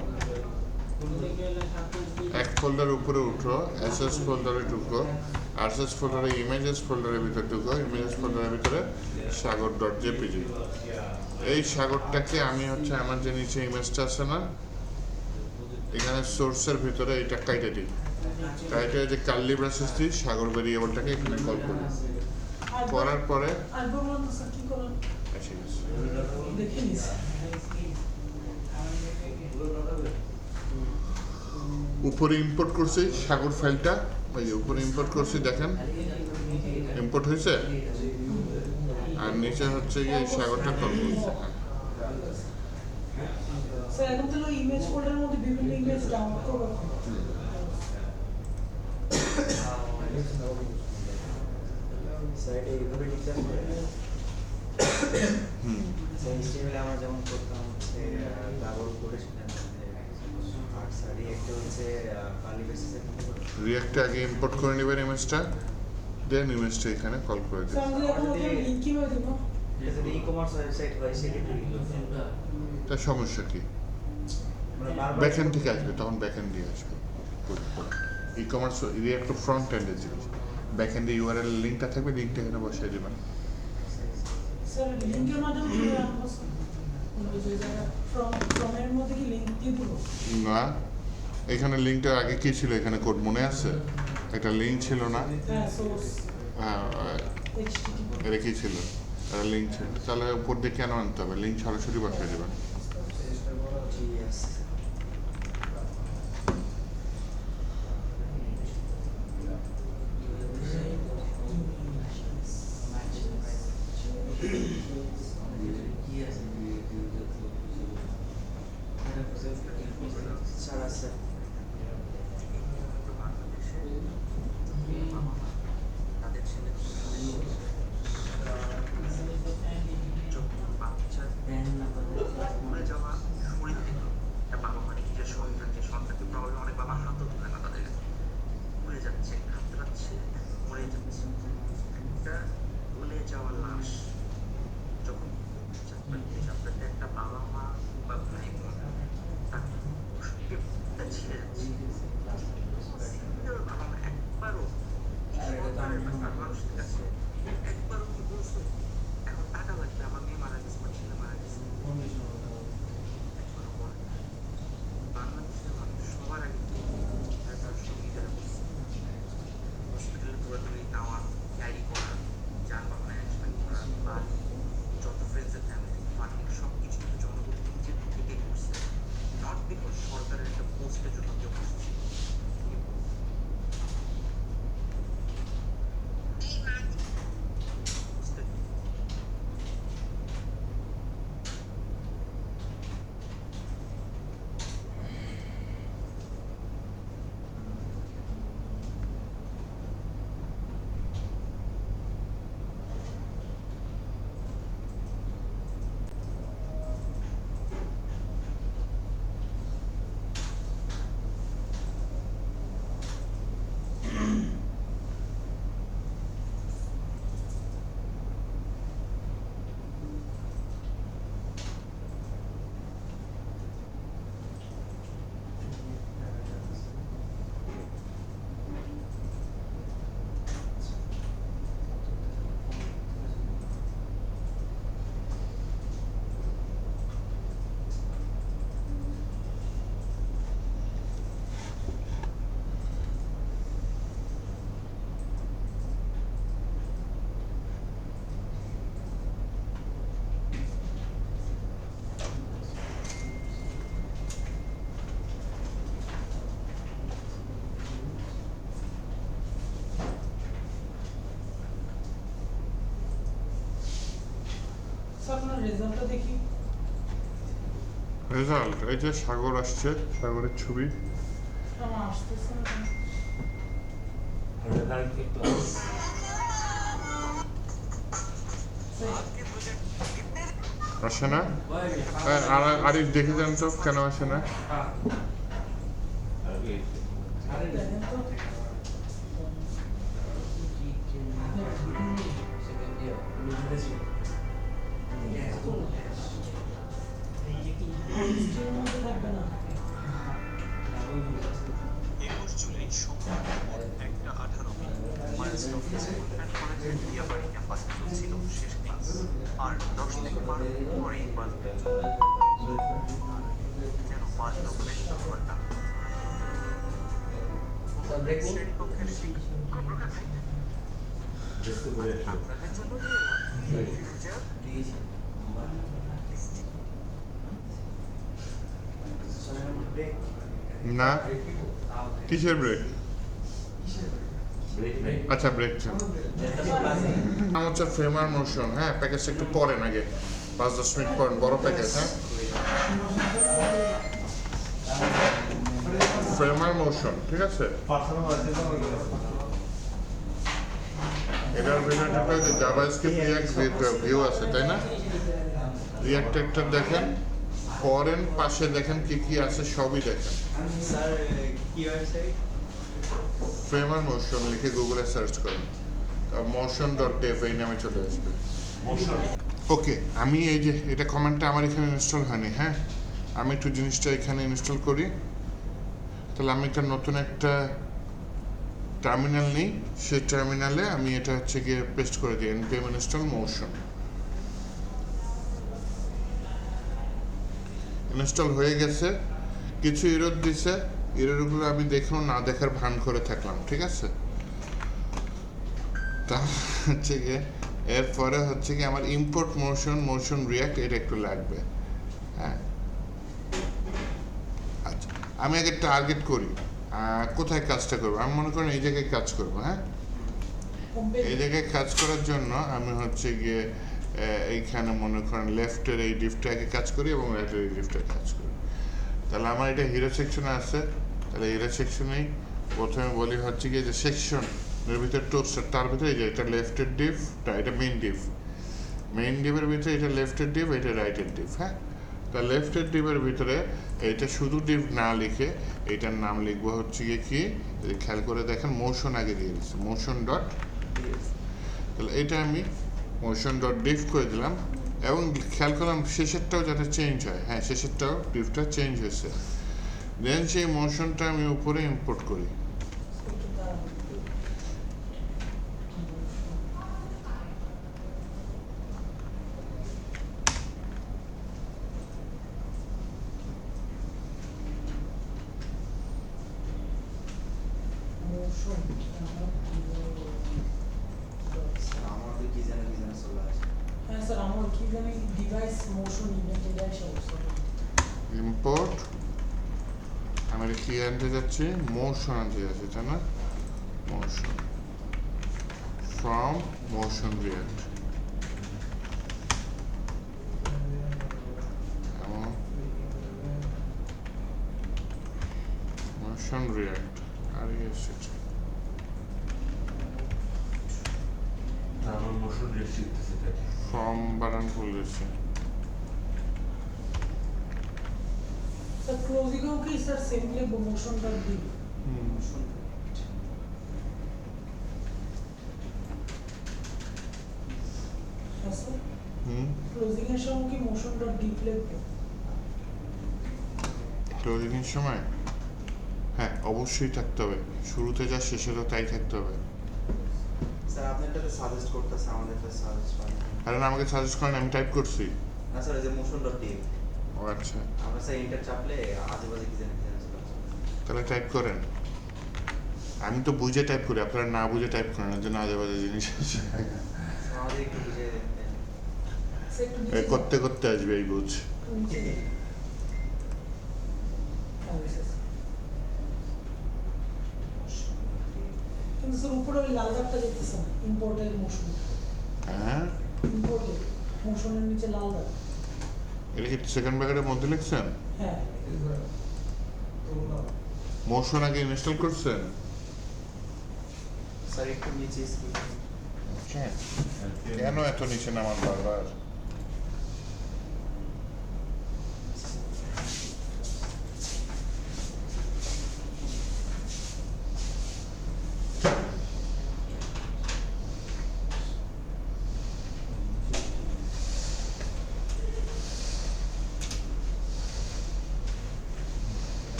এক ফোল্ডার উপরে উঠো এসএস ফোল্ডারে ঢুকো এসএস ফোল্ডারে ইমেজেস ফোল্ডারের ভিতরে ঢুকো ইমেজেস ফোল্ডারের ভিতরে সাগর ডট জেপিজি এই সাগরটাকে আমি হচ্ছে আমার যে নিচে ইমেজটা আছে না এখানে সোর্সের ভিতরে এটা কাইটে দিই কাইটে যে কার্লি ব্রাসেস দিই সাগর ভেরিয়েবলটাকে এখানে কল করি করার পরে
আর বললাম তো স্যার কি করলাম
এসে গেছে
দেখে নিস
উপরে ইম্পোর্ট করছি সাগর ফাইলটা ওই যে উপরে ইম্পোর্ট করছি দেখেন ইম্পোর্ট হয়েছে আর নিচে হচ্ছে গিয়ে এই সাগরটা কল করছে
স্যার এখন তো ইমেজ ফোল্ডারের মধ্যে বিভিন্ন ইমেজ ডাউনলোড করব
স্যার এটা এইভাবে ডিজাইন করে
হুম
স্যার HTML আমরা যেমন করতাম হচ্ছে ব্যবহার করে সেটার মধ্যে আর স্যার একটা হচ্ছে কার্লি ব্রেসেসের মধ্যে করে
রিয়াক্টে আগে ইম্পোর্ট করে নেবেন ইমেজটা দেন ইমেজটা এখানে কল করে
স্যার
দেবেন
আমাদের এখন লিংক কিভাবে দেব
এটা যদি ই-কমার্স ওয়েবসাইট হয় সেক্ষেত্রে কি করতে হবে?
তার সমস্যা কি?
মানে বারবার
ব্যাকএন্ড থেকে আসবে, তখন ব্যাকএন্ড দিয়ে আসবে। E commerce react to front এন্ডের জিনিস, ব্যাকএন্ডে ইউআরএল লিঙ্কটা থাকবে, লিঙ্কটা এখানে বসিয়ে দেবেন।
স্যার লিংকের মাধ্যমে কিভাবে আনবো স্যার? ওই যে জায়গা ফ্রমের মধ্যে কি লিংক দিয়ে দেবো?
না, এখানে লিঙ্কটার আগে কি ছিল? এখানে কোড মনে আছে? একটা লিঙ্ক ছিল না?
হ্যাঁ সোর্স
হ্যাঁ,
HTTP
এটা কি ছিল? একটা লিঙ্ক ছিল। তাহলে উপর দিয়ে কেন আনতে হবে? লিঙ্ক সরাসরি বসিয়ে দেবেন।
ঠিক আছে। স্যার আছে।
তাদের ছেলে মরে যাওয়া শরীর থেকে বাবা মা নিজের সন্তান, যে সন্তানকে প্রবলেম অনেক বাবা হাতও তুলে না তাদের, মরে যাচ্ছে, কাতরাচ্ছে, মরে যাচ্ছে। একটা গলে যাওয়া লাশ যখন আপনাদের একটা বাবা মা বা ভাই বোন তার পেটটা ছিঁড়ে যাচ্ছে, বাবা মা একবারও তার মানুষের কাছে একবারও কি বলছো এখন টাকা লাগবে, আমার মেয়ে মারা গেছে, আমার ছেলে মারা গেছে? একবারও বলে না। বাংলাদেশের মানুষ সবার আগে তার সঙ্গীদের হসপিটালে দৌড়াদৌড়ি নেওয়া, ক্যারি করা, যানবাহন অ্যারেঞ্জমেন্ট করা, বাড়ি, যত ফ্রেন্ডসের ফ্যামিলি থেকে ফান্ডিং, সব কিছু কিন্তু জনগণ নিজের থেকেই করছে, নট বিকজ সরকারের একটা পোস্টের জন্য কেউ বসছে। বুঝতে
স্যার আপনার রেজাল্টটা দেখি।
রেজাল্ট এই যে সাগর আসছে, সাগরের ছবি।
আমার আসতেছে না কেন?
আসে না? আরিফ দেখে যান তো কেন আসে না?
দেখেন তো। হিস্ট্রির মধ্যে থাকবে না।
21 জুলাই সোমবার একটা 18 মাইলস্টোন স্কুল অ্যান্ড কলেজের দিয়াবাড়ি ক্যাম্পাসে চলছিল শেষ ক্লাস, আর 10 থেকে 12 পরেই বাজবে যেন বাজল বলে ঘন্টা। শ্রেণীকক্ষের শিক্ষক আপনাদের জন্য ফিউচার
না, কিসের ব্রেক? আচ্ছা, ব্রেক নাম হচ্ছে ফ্রেমার মোশন। হ্যাঁ, প্যাকেজটা একটু পরেন আগে, 5-10 মিনিট পরেন, বড় প্যাকেজ। হ্যাঁ, ফ্রেমার মোশন, ঠিক আছে। এটার ভিতরে যে জাভাস্ক্রিপ্ট রিঅ্যাক্ট ভিউ আছে, তাই না? রিঅ্যাক্ট একটা দেখেন, পরেন, পাশে দেখেন কি কি আছে, সবই দেখেন।
স্যার কি ওয়েবসাইট?
ফ্রেমার মোশন লিখে গুগলে সার্চ করেন, motion.dev এই নামে চলে আসবে। ওকে, আমি এই যে এটা কমান্ডটা আমার এখানে ইনস্টল হয়নি, হ্যাঁ আমি একটু জিনিসটা এখানে ইনস্টল করি। তাহলে আমি একটা নতুন একটা টার্মিনাল নিই, সেই টার্মিনালে আমি এটা হচ্ছে গিয়ে পেস্ট করে দিই npm install motion। ইনস্টল হয়ে গেছে, কিছু এরর দিছে, এররগুলো আমি দেখেও না দেখার ভান করে থাকলাম, ঠিক আছে। তা হচ্ছে গিয়ে এরপরে হচ্ছে কি আমার ইম্পোর্ট মোশন রিয়াক্ট এটা একটু লাগবে, হ্যাঁ। আচ্ছা, আমি আগে টার্গেট করি কোথায় কাজটা করবো। আমি মনে করেন এই জায়গায় কাজ করবো, হ্যাঁ। এই জায়গায় কাজ করার জন্য আমি হচ্ছে গিয়ে এইখানে মনে করেন লেফটের এই ডিফটাকে কাজ করি এবং রাইটের এই ডিফটাকে কাজ করি। তাহলে আমার এটা হিরো সেকশনে আছে, তাহলে হিরো সেকশনেই প্রথমে বলি হচ্ছে গিয়ে যে সেকশন এর ভিতরে টোস্টার, তার ভিতরে এই যে এটা লেফটের ডিফটা, এটা মেইন ডিফের ভিতরে এটা লেফটের ডিফ, এটা রাইটের ডিফ, হ্যাঁ। তা লেফটের ডিফের ভিতরে এইটা শুধু ডিফ না লিখে এইটার নাম লিখবো হচ্ছে গিয়ে কি, খেয়াল করে দেখেন মোশন আগে দিয়ে দিচ্ছি, মোশন ডট ডিফ। তাহলে এটা আমি মোশন ডট ডিফ করে দিলাম এবং খেয়াল করলাম শেষেরটাও যাতে চেঞ্জ হয়, হ্যাঁ শেষেরটাও ডিফটা চেঞ্জ হয়েছে। দেন সেই মোশনটা আমি উপরে ইম্পোর্ট করি।
আমার তো কি জানে চলে আসে।
হ্যাঁ স্যার, আমার কি জানি ডিভাইস মোশন ইভেন্ট এটা এসে অবস্থা।
ইম্পোর্ট আমি কি আনতে যাচ্ছি, মোশন আনতে যাচ্ছি, তাই না। Motion from motion react, motion react আর এসেছে
আমার মোশন রিয়াক্ট শিখতেছে এটা
ফ্রম বাটন খুলেছে।
স্যার ক্লোজিংও কি sir simply motion dot D. হ্যাঁ স্যার, ক্লোজিং এর সময় কি মোশন ডট ডি লিখবো?
ক্লোজিং এর সময় হ্যাঁ অবশ্যই থাকতে হবে, শুরুতে যা শেষেরও তাই থাকতে হবে।
স্যার আপনি এটাতে সাজেস্ট করতেছে, আমাদেরটা সাজেস্ট করেন।
আরে না, আমাকে সাজেস্ট করেন, আমি টাইপ করছি।
না স্যার, এই যে মোশন ডট ডিফ,
ও আচ্ছা,
আমরা স্যার এন্টার চাপলে আজেবাজে কি জানি চলে আসে।
তাহলে টাইপ করেন। আমি তো বুঝে টাইপ করি, আপনারা না বুঝে টাইপ করেন, এর জন্য আজে বাজে জিনিস আছে।
আমাদের একটু বুঝে দেন।
স্যার একটু
এই করতে করতে আসবে এই বুঝ।
কিন্তু স্যার উপরে ওই লাল দাগটা দেখতেছেন ইম্পোর্টের মোশন,
হ্যাঁ
ইম্পোর্টের মোশনের নিচে লাল দাগ।
এটা কি সেকেন্ড ব্র্যাকেটের মধ্যে লিখছেন?
হ্যাঁ
মোশন আগে ইনস্টল করছেন?
স্যার একটু নিচে স্ক্রিন।
আচ্ছা, কেন এত নিচে নামান বারবার?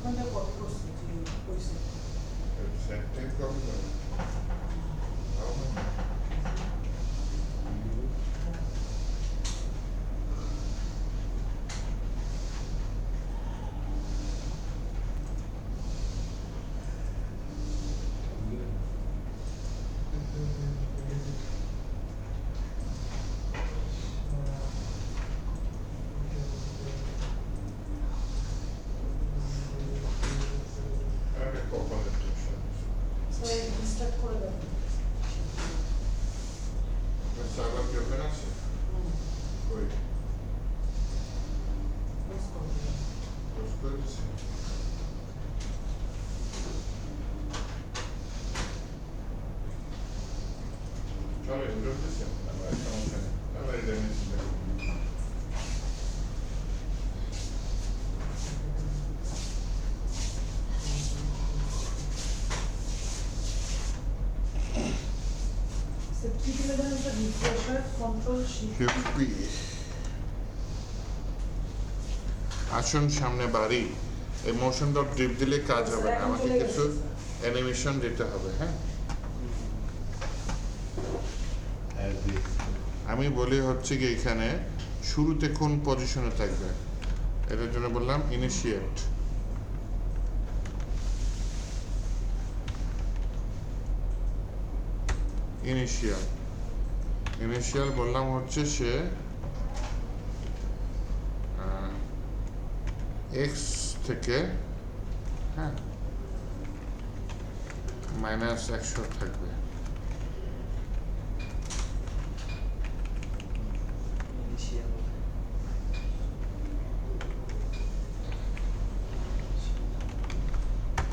ওখানটা কত করছে যে পয়সা
সেটটাই কপি করো। একটা কপালের টেনশন।
স্যার রিস্টার্ট করে দেন।
সার্ভার কি ওপেন আছে? ওই ক্লোজ করে দিচ্ছি। চলো এগুলো দিচ্ছেন, সমস্যা নেই। তাহলে এটা নিচ্ছি।
টিপিলে দেন একটা রিফ্রেশার কন্ট্রোল শিফট
হিপি আসুন সামনে বাড়ি এই মোশন ডট ডিপ দিলে কাজ হবে না আমাকে কিছু অ্যানিমেশন দিতে হবে হ্যাঁ আমি বলি হচ্ছে কি এখানে শুরুতে কোন পজিশনে থাকবে এটার জন্য বললাম ইনিশিয়েট ইনিশিয়াল বললাম হচ্ছে সে এক্স থেকে হ্যাঁ -100 থাকবে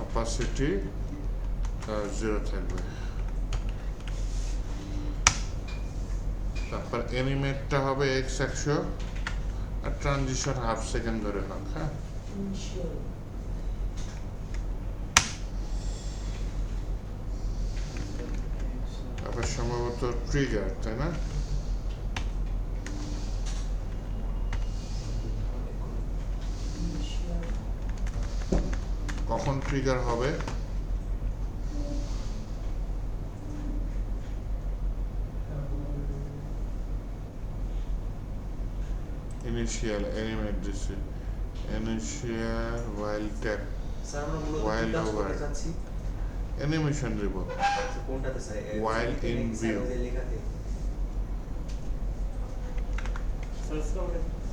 অপাসিটি 0 থাকবে তারপর অ্যানিমেটটা হবে x100 আর ট্রানজিশন হাফ সেকেন্ড ধরে হোক হ্যাঁ
ইনিশিয়াল
তারপর সম্ভবত ট্রিগার তাই না
ইনিশিয়াল
কখন ট্রিগার হবে ইনিশিয়াল অ্যানিমেট দিছে ইনিশিয়াল while tap
স্যার আমরা মূলত
While
কি কাজ
over.
করতে চাচ্ছি
অ্যানিমেশন দিব
কোনটাতে স্যার
While in view.
লেখাতে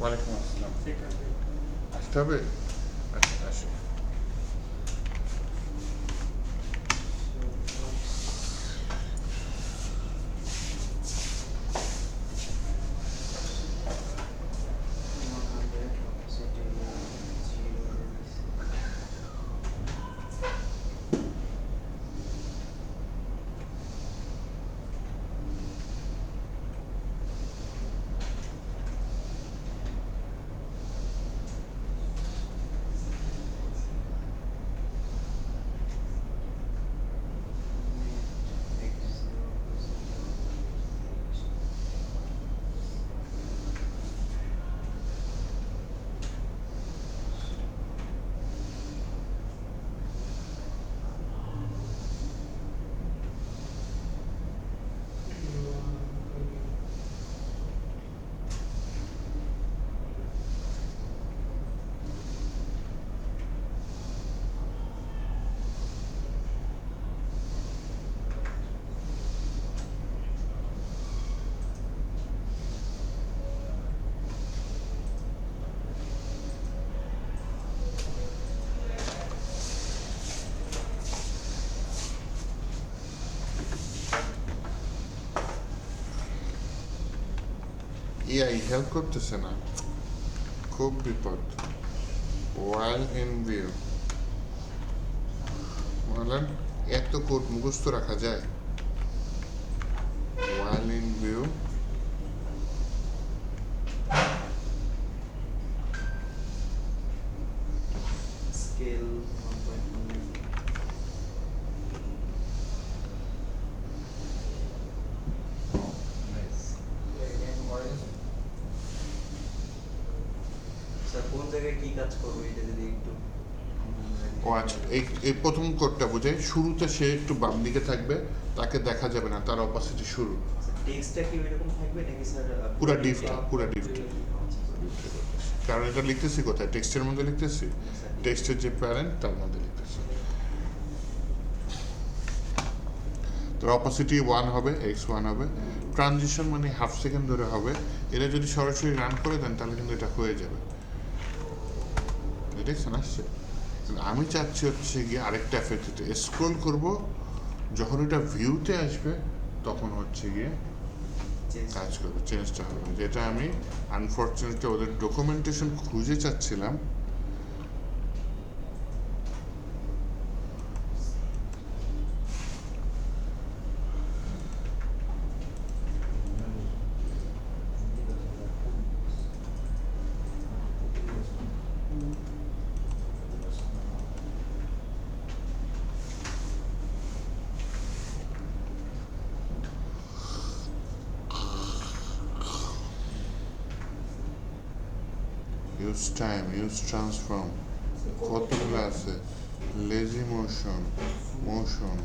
ওয়ালাইকুম আসসালাম আসতে হবে আচ্ছা আসো এআই হেল্প করতেছে না খুব বিপদ while in view বলেন এত কোড মুখস্থ রাখা যায় while in view
scale 1.9 sir কোন জায়গায় কি কাজ করবো এটা যদি একটু
ও আচ্ছা এই প্রথম কোডটা বোঝায় শুরুতে সে একটু বাম দিকে থাকবে তাকে দেখা যাবে না তার অপাসিটি শুরু
টেক্সটটা কি এরকম থাকবে নাকি স্যার
পুরা ডিফটা কারণ এটা লিখতেছি কোথায় টেক্সটের মধ্যে লিখতেছি টেক্সটের যে প্যারেন্ট তার মধ্যে লিখতেছি তো অপোসিটি 1 হবে x1 হবে ট্রানজিশন মানে হাফ সেকেন্ড ধরে হবে এটা যদি সরাসরি রান করে দেন তাহলে কিন্তু এটা হয়ে যাবে দেখছেন আসছে আমি চাচ্ছি হচ্ছে গিয়ে আরেকটা এফেক্ট দিতে স্ক্রল করব যখন এটা ভিউতে আসবে তখন হচ্ছে গিয়ে কাজ করবে চেঞ্জটা হবে যেটা আমি আনফর্চুনেটলি ওদের ডকুমেন্টেশন খুঁজে চাচ্ছিলাম ইউজ টাইম, ইউজ ট্রান্সফর্ম, কতগুলো আছে, লেজি মোশন, মোশন,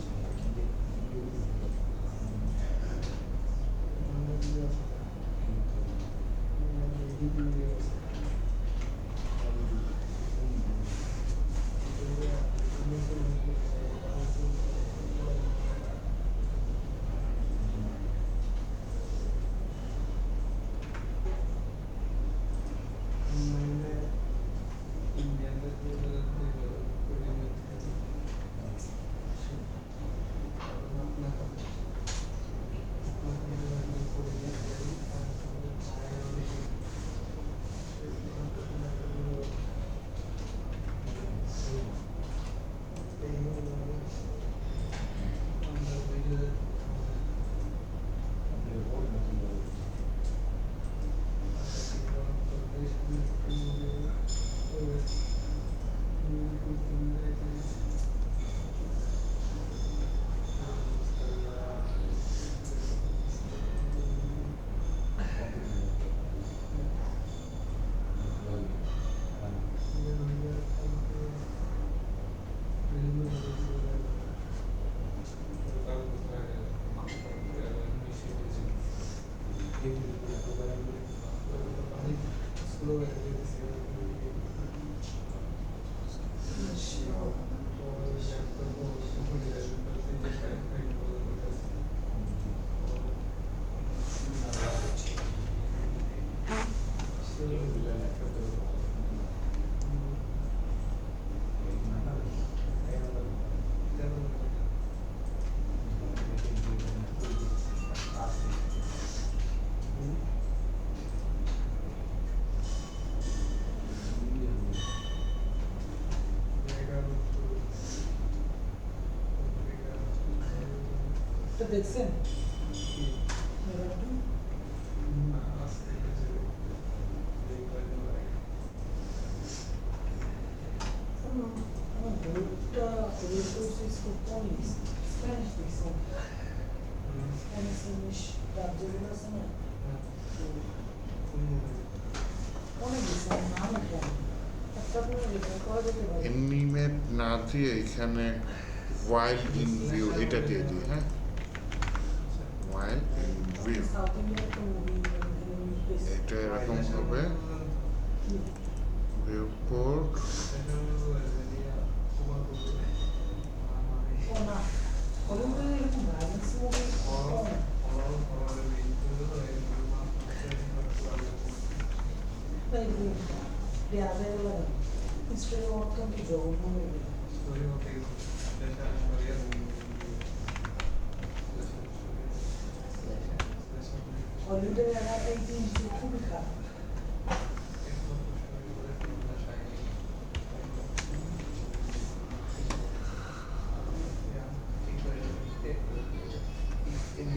এটা দেখছেন? আমার বইটা খুব কম স্প্যানিশ দেখছেন, স্প্যানিশ ইংলিশ রাজ্যগুলো আছে না, অনেক দেখছেন, নাম একটা একটা করা যেতে পারে।
এনিমেট না দিয়ে এখানে ওয়াইল্ড ইন ভিউ এটা দিয়ে দিই, হ্যাঁ, ওয়াইল্ড ইন ভিউ,
সাউথ ইন্ডিয়ার একটা মুভি
এটা এরকম হবে, ভিউপোর্ট,
ও না হলিউডের এরকম ভায়োলেন্স মুভি কম। তাই পেঁয়াজের লাগে হিস্ট্রি অত্যন্ত জঘন্য হয়ে গেল। হলিউডের এই জিনিসটি খুবই খারাপ।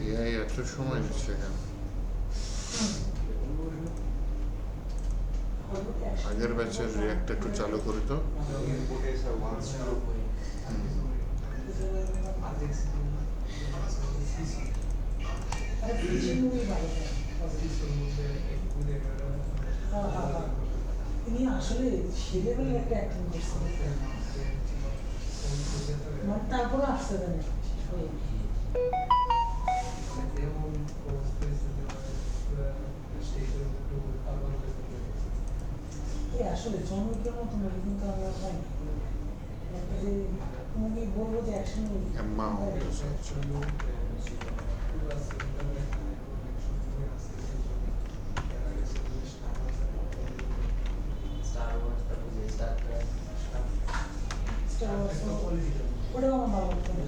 এআই এত সময় নিচ্ছে কেন? আগের ব্যাচের রিয়াক্ট একটু চালু করে তো।
তিনি আসলে ছেলেবেলা একটা অ্যাক্টিং করছেন, মানে তারপরে আসতে দেন আসলে জনকের মতো মুভি কিন্তু আমরা পাই একটা যে মুভি বলবো যে অ্যাকশন মুভি ওটাও আমার ভালো লাগতো না।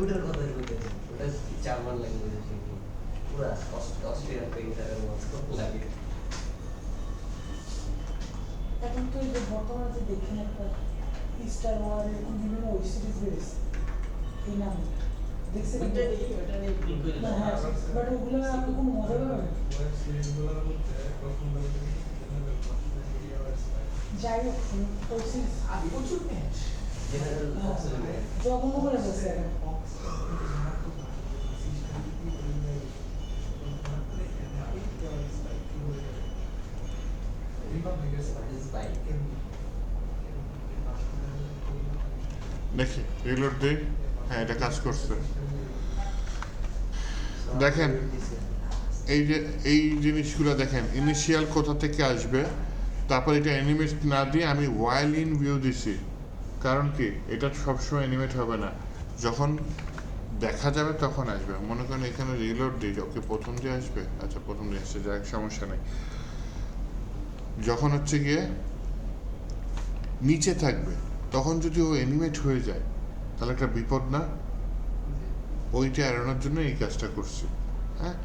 ওটার কথা বলতেছি, ওটা জার্মান ল্যাঙ্গুয়েজ, পুরা অস্ট্রিয়ান পেইন্টারের মতো লাগে।
এখন তো এই যে বর্তমানে যে দেখেন একটা স্টার ওয়ার এরকম বিভিন্ন ওয়েব সিরিজ বেরিয়েছে এই নামে, দেখছেন? না হ্যাঁ, বাট ওগুলো আপনি কোনো মজা পাবেন? যাই হোক প্রচুর
জেনারেল
জঘন্য করে ফেলছে এখন।
দেখি রিলোড দিই, হ্যাঁ এটা কাজ করছে। দেখেন এই যে এই জিনিসগুলো দেখেন ইনিশিয়াল কোথা থেকে আসবে, তারপর এটা অ্যানিমেট না দিয়ে আমি ওয়াইল ইন ভিউ দিছি। কারণ কি এটা সবসময় অ্যানিমেট হবে না, যখন দেখা যাবে তখন আসবে। মনে করেন এখানে রিলোড দিই, ওকে প্রথম দিয়ে আসবে, আচ্ছা প্রথম দিয়ে আসছে, যাক সমস্যা নেই। যখন হচ্ছে গিয়ে নিচে থাকবে তখন যদি ও অ্যানিমেট হয়ে যায় তাহলে একটা বিপদ না? ওইটা এড়ানোর জন্য এই কাজটা করছি। হ্যাঁ,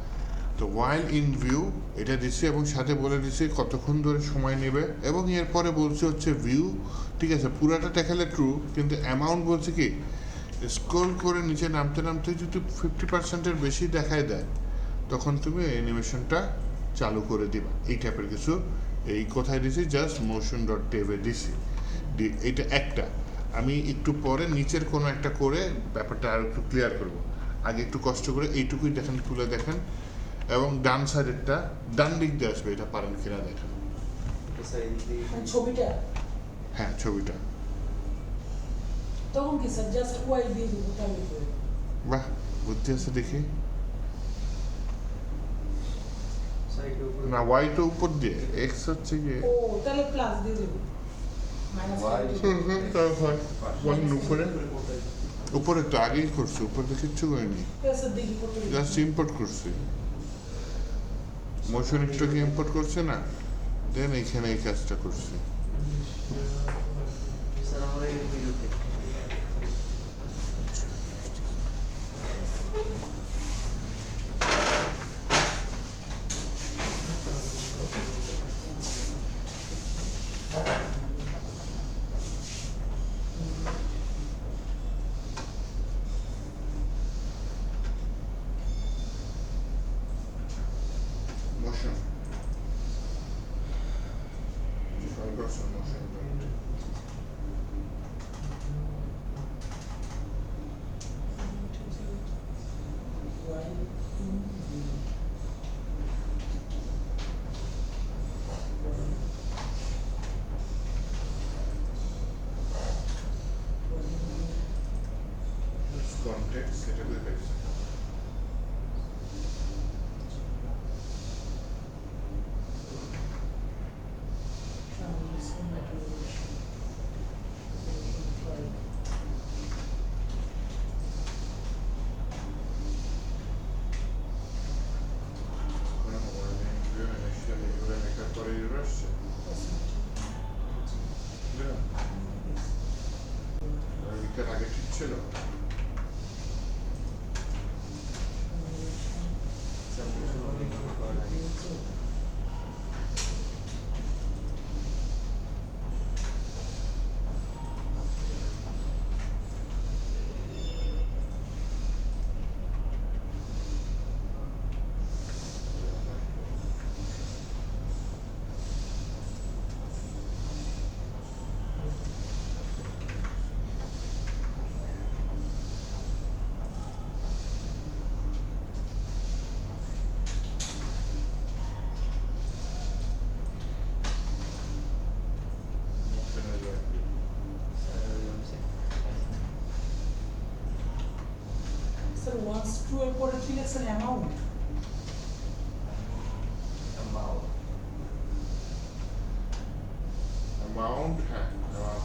তো ওয়াইল ইন ভিউ এটা দিচ্ছি এবং সাথে বলে দিচ্ছি কতক্ষণ ধরে সময় নেবে, এবং এরপরে বলছি হচ্ছে ভিউ, ঠিক আছে পুরাটা দেখালে ট্রু, কিন্তু অ্যামাউন্ট বলছে কি স্ক্রল করে নিচে নামতে নামতে যদি 50%-এর বেশি দেখায় দেয় তখন তুমি অ্যানিমেশনটা চালু করে দিবা। এই টাইপের কিছু এই কোথায় দিছি, জাস্ট মোশন ডট টেবে দিছি। এইটা একটা, আমি একটু পরে নিচের কোনো একটা করে ব্যাপারটা আরও একটু ক্লিয়ার করবো। আগে একটু কষ্ট করে এইটুকুই দেখেন, খুলে দেখেন, এবং ডান সাইডেরটা ডান দিক দিয়ে আসবে, এটা পারেন কিনা দেখেন।
মানে ছবিটা
হ্যাঁ ছবিটা,
তখন কি স্যার জাস্ট ওয়াই দিয়ে দেবো তাহলে তো?
বাহ বুদ্ধি আছে দেখি। না ওয়াই তো উপর দিয়ে, এক্স হচ্ছে গিয়ে
ও তাহলে প্লাস দিয়ে দেবো, মাইনাস
হয় ওয়ান উপরে, উপরে তো আগেই করছি, উপরে তো কিচ্ছু করিনি,
স্যার দেখি কত
জাস্ট ইম্পোর্ট করছি। মোশন একটুকে ইম্পোর্ট করছে না, দেন এইখানে এই কাজটা করছি।
স্যার আমরা এই ভিডিওতে
মোশন মোশন কনটেক্সট সেটা করে পাইছি। আগে ঠিক ছিল।
স্যার ওয়ান্স টু এর পরে কি লেখছেন অ্যামাউন্ট?
অ্যামাউন্ট, হ্যাঁ অ্যামাউন্ট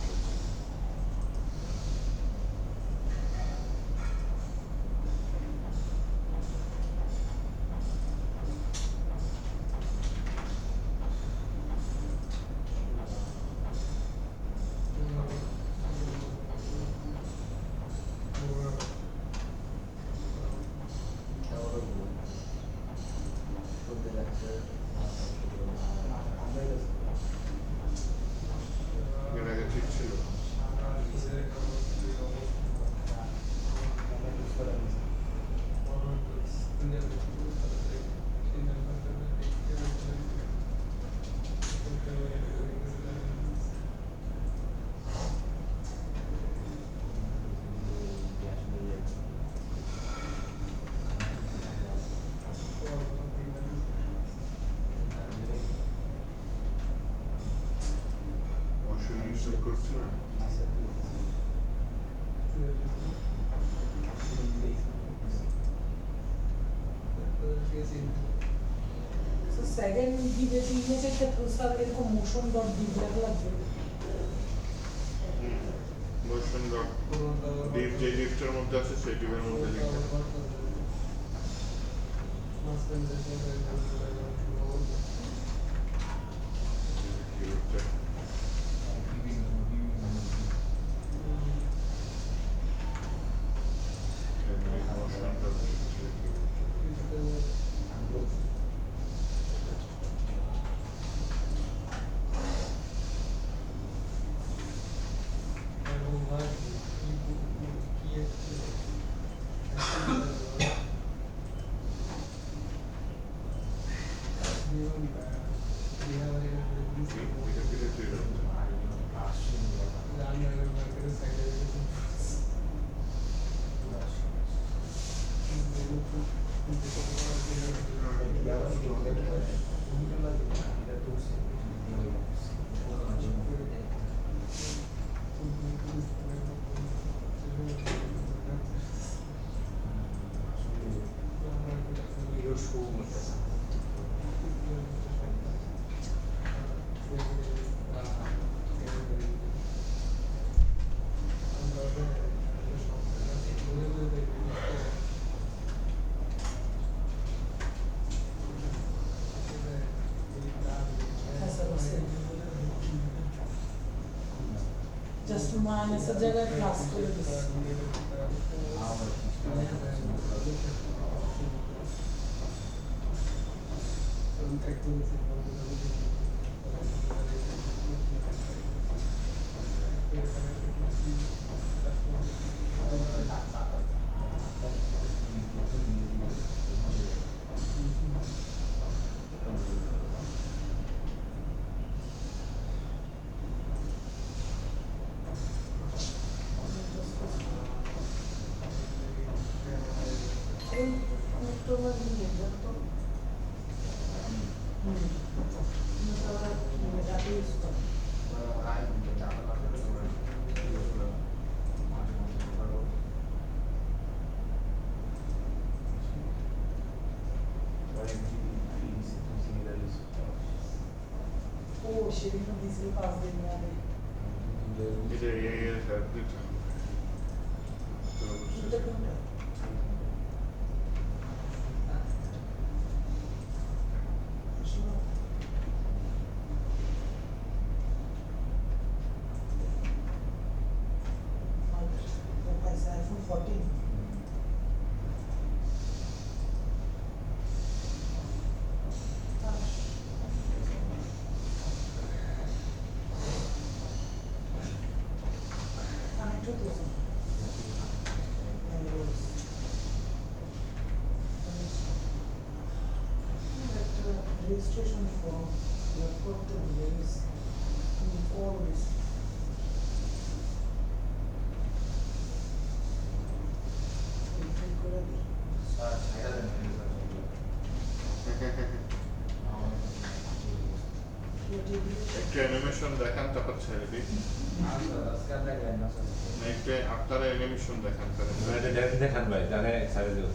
So second image ক্ষেত্রে স্যার এরকম মোশন ডট ডিভ লাগবে
মোশন ডট ডিভ যে ডিভটার মধ্যে আছে সেই ডিভের মধ্যে লিখতে
just minus a জায়গায় প্লাস করে দিচ্ছি সেদিনও দিয়েছিল 5 দিন আগে
এটা এই সাবজেক্ট
এটা কোনটা iPhone 14 registration form করতে দিয়েছে always
একটা অ্যানিমেশন দেখান তারপর ছেড়ে দিই একটা আপনারা অ্যানিমেশন দেখান তাহলে
দেখান ভাই জানে সাইডে দিও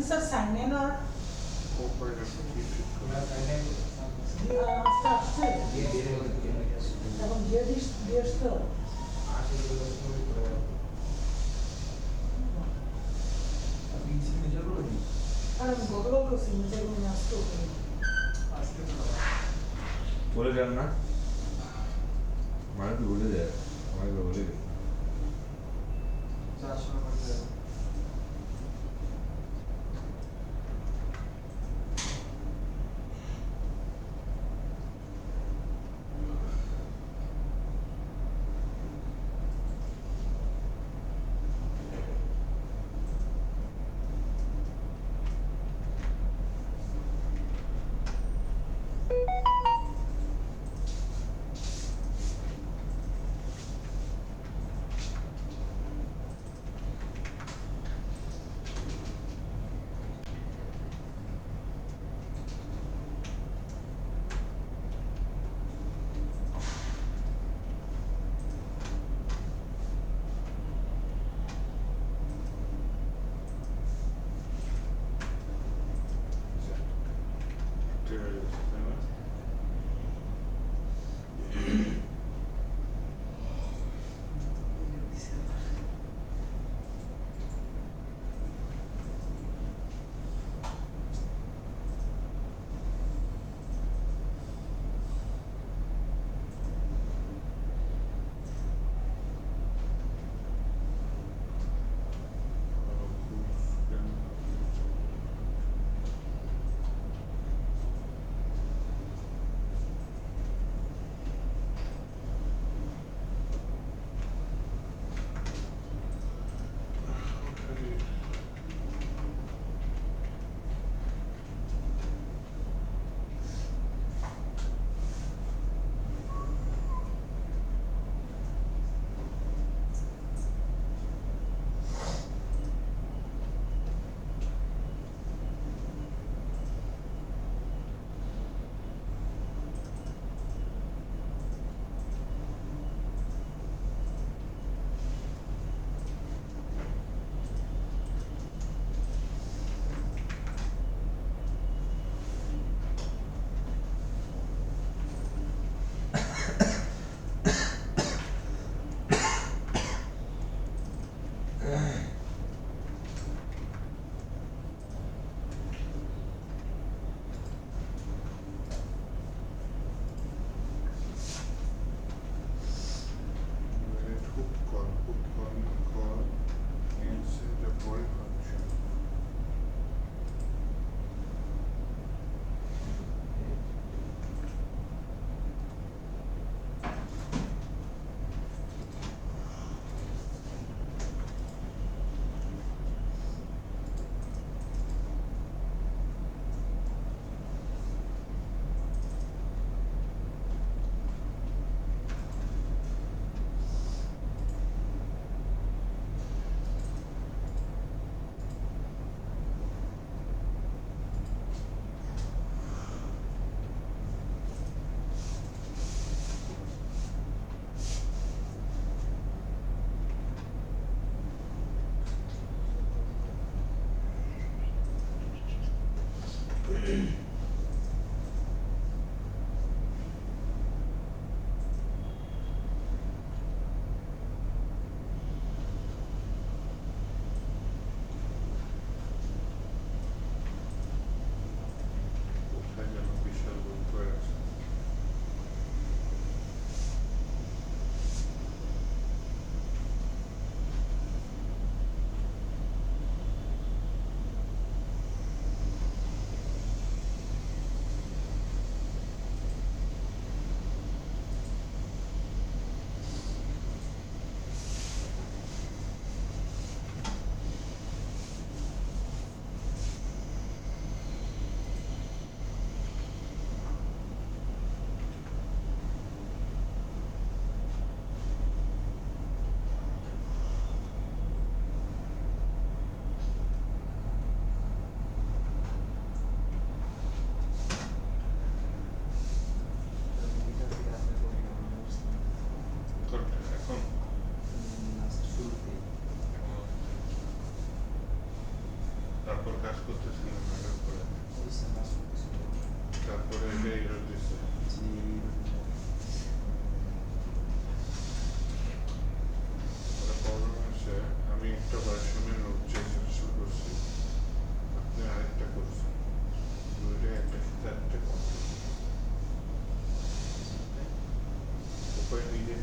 স্যার সাইন ইন আর আসছে এখন দিয়ে দিস তো আর আমি গতকাল তো সিগনেচার করে আসতে
বলে যান না মানে তো বলে যায় আমাকে বলে গেছে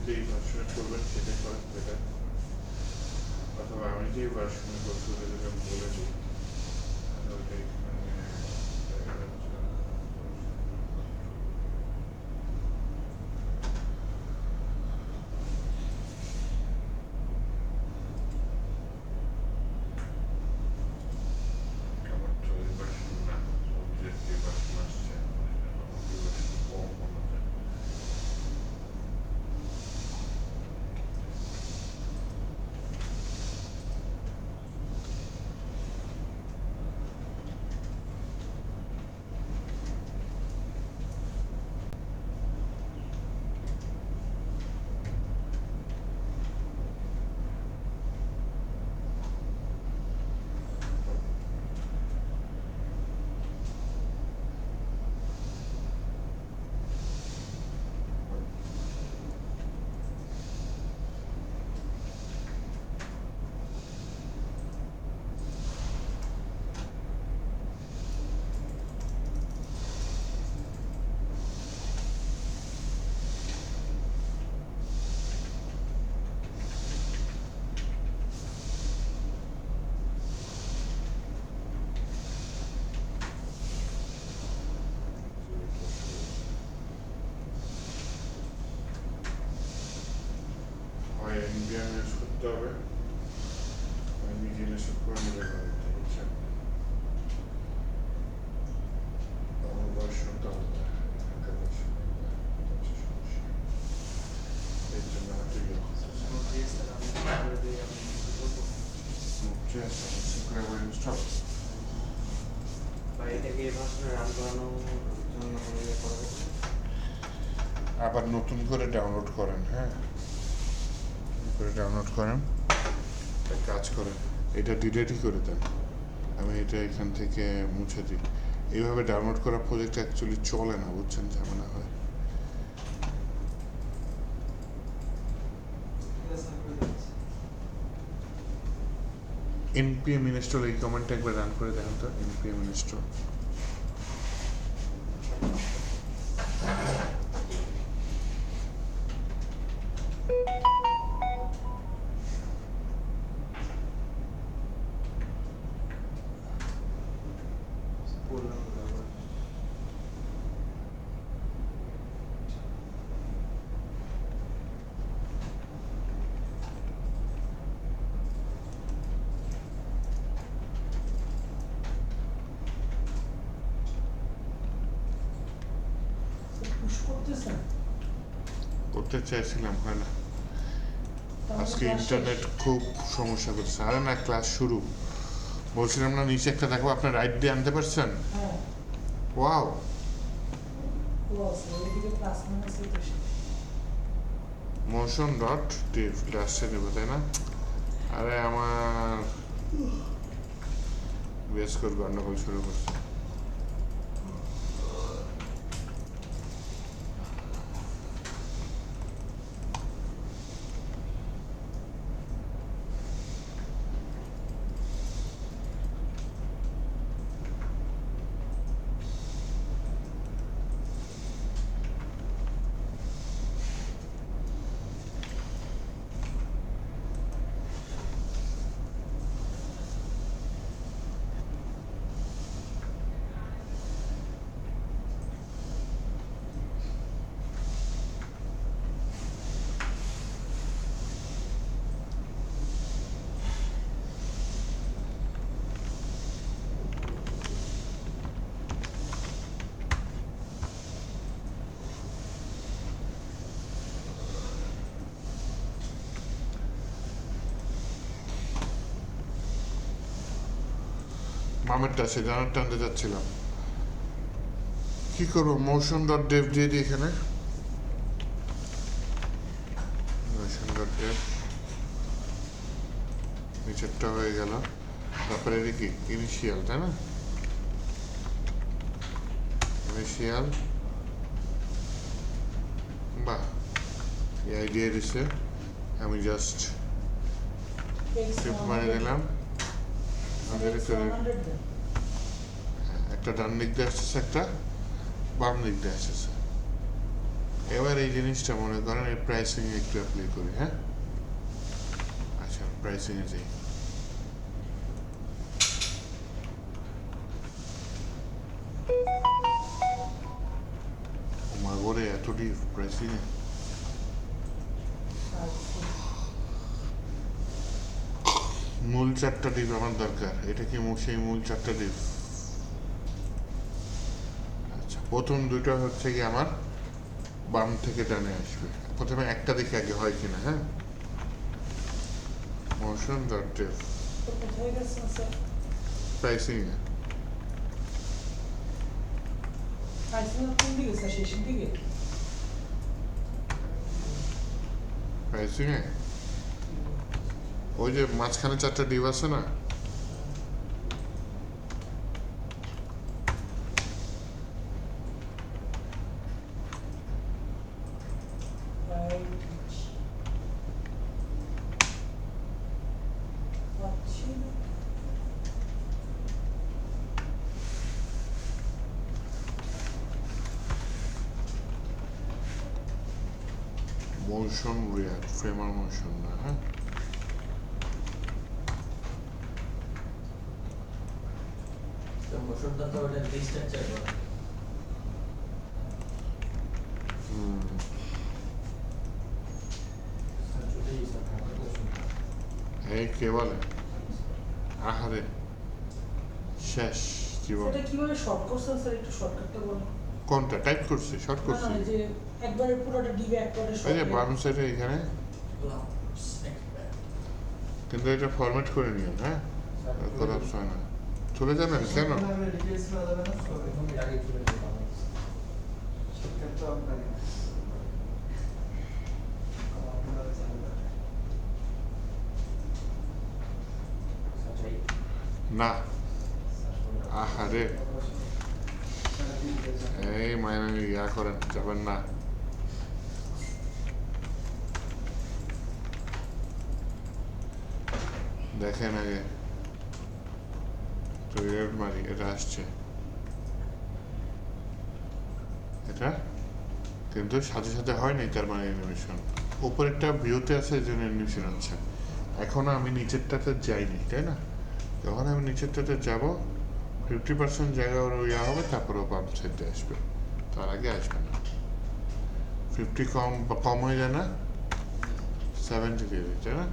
যেই ভার্সনে করবেন সেটাই করেন বেটার, অথবা আমি যেই ভার্সনে করছি ওটা যদি আমি বলে দিই তাহলে ওইটাই আমার তো এই ভার্সন না, যে ভার্সন আসছে ওই ভার্সন কম মনে হয়। হয় NPM ইউজ করতে হবে, হয় নিজে ইনস্টল করে নিলে হবে, বুঝছেন? আমার ভার্সনটা আলাদা, এখানকার ভার্সন আলাদা, এটা হচ্ছে সমস্যা। এর জন্য আমাকে ইয়ে করতেছে। Node.js আমার subscriber install।
বা এটাকে এই ভার্সনে রান করানোর জন্য কোনো ইয়ে করা যাবে না?
আবার নতুন করে ডাউনলোড করেন, হ্যাঁ করে ডাউনলোড করেন, একটা কাজ করেন, এটা ডিলিটই করে দেন, আমি এটা এখান থেকে মুছে দিই। এইভাবে ডাউনলোড করা প্রজেক্ট অ্যাকচুয়ালি চলে না, বুঝছেন, ঝামেলা হয়। npm install এই কমেন্টটা একবার রান করে দেখেন তো, npm install।
করলাম আবার।
পুশ করতেছেন
করতে চাইছিলাম, হয় না,
তাহলে
আজকে
class
ইন্টারনেট
শেষ।
খুব সমস্যা করছে। আরে না, ক্লাস শুরু, বলছিলাম না নিচে একটা দেখো, আপনার রাইট দিয়ে আনতে পারছেন?
হ্যাঁ
ওয়াও,
ক্লোজ এদিকে প্লাস মাইনাস এটা শেষ
মোশন ডট ডিভ লাস্টে নেব, তাই না? আরে আমার বেশ করে গন্ডগোল শুরু করছে। মামেরটা আছে, জানার টানতে যাচ্ছিলাম, কি করবো, মোশন ডট ডেভ দিয়ে দিই এখানে, মোশন ডট ডেভ, নিচেরটা হয়ে গেল, তারপরে এটা কি ইনিশিয়াল, তাই না? ইনিশিয়াল, বাহ, এই আইডিয়া দিছে, আমি জাস্ট শিফট মারি দিলাম, আমাদের ভিতরে একটা ডান দিক দিয়ে আসতেছে, একটা বাম দিক দিয়ে আসতেছে, এবার এই জিনিসটা মনে করেন এই প্রাইসিং একটু অ্যাপ্লাই করি, হ্যাঁ? আচ্ছা, প্রাইসিং এ যাই। মাগরে এত ডিপ প্রাইসিং এ। মূল 4টা ডিপ আমার দরকার। এটা কি সেই মূল 4টা ডিপ? আচ্ছা, প্রথম দুটো হচ্ছে কি আমার বাম থেকে ডানে আসবে। প্রথমে একটা দেখে আগে হয় কিনা, হ্যাঁ? মোশন ডট ডিপ
তো কোথায় গেছে স্যার?
প্রাইসিং এ।
প্রাইসিং কোন দিকে স্যার? শেষের দিকে?
প্রাইসিং এ ওই যে মাঝখানে 4টা ডিপ আছে না, মোশন রিয়াক্ট, ফ্রেমার মোশন না, হ্যাঁ?
তো মোশনটা তো ওটা রিস্ট্রাকচার করে।
এই কে বলে? আহারে শেষ জীবন।
এটা কিভাবে শর্ট করছেন স্যার? একটু শর্টকাটটা বলুন।
কোনটা টাইপ করছি? শর্ট
না
করছি?
না, যে একবারে পুরোটা ডিবে একবারে
এই যে
শর্ট।
বাম সাইডে এখানে, কিন্তু এটা ফরম্যাট করে নিও, হ্যাঁ? কলাপস হয় না। চলে যাবেন কেন? না, আহারে এই মাইনে ইয়া করেন, যাবেন না। দেখেন আগে তো রেড মারি, এটা আসছে, এটা কিন্তু সাথে সাথে হয় নাই, তার মানে অ্যানিমেশন উপরেরটা ভিউতে আছে, এই জন্য অ্যানিমেশন হচ্ছে। এখনো আমি নিচেরটাতে যাইনি, তাই না? যখন আমি নিচেরটাতে যাব 50% জায়গা ওর ইয়া হবে, তারপরে ও বাম সাইডে আসবে, তার আগে আসবে না। 50 কম হয়ে যায় না, 70 দিয়ে দিই, তাই না?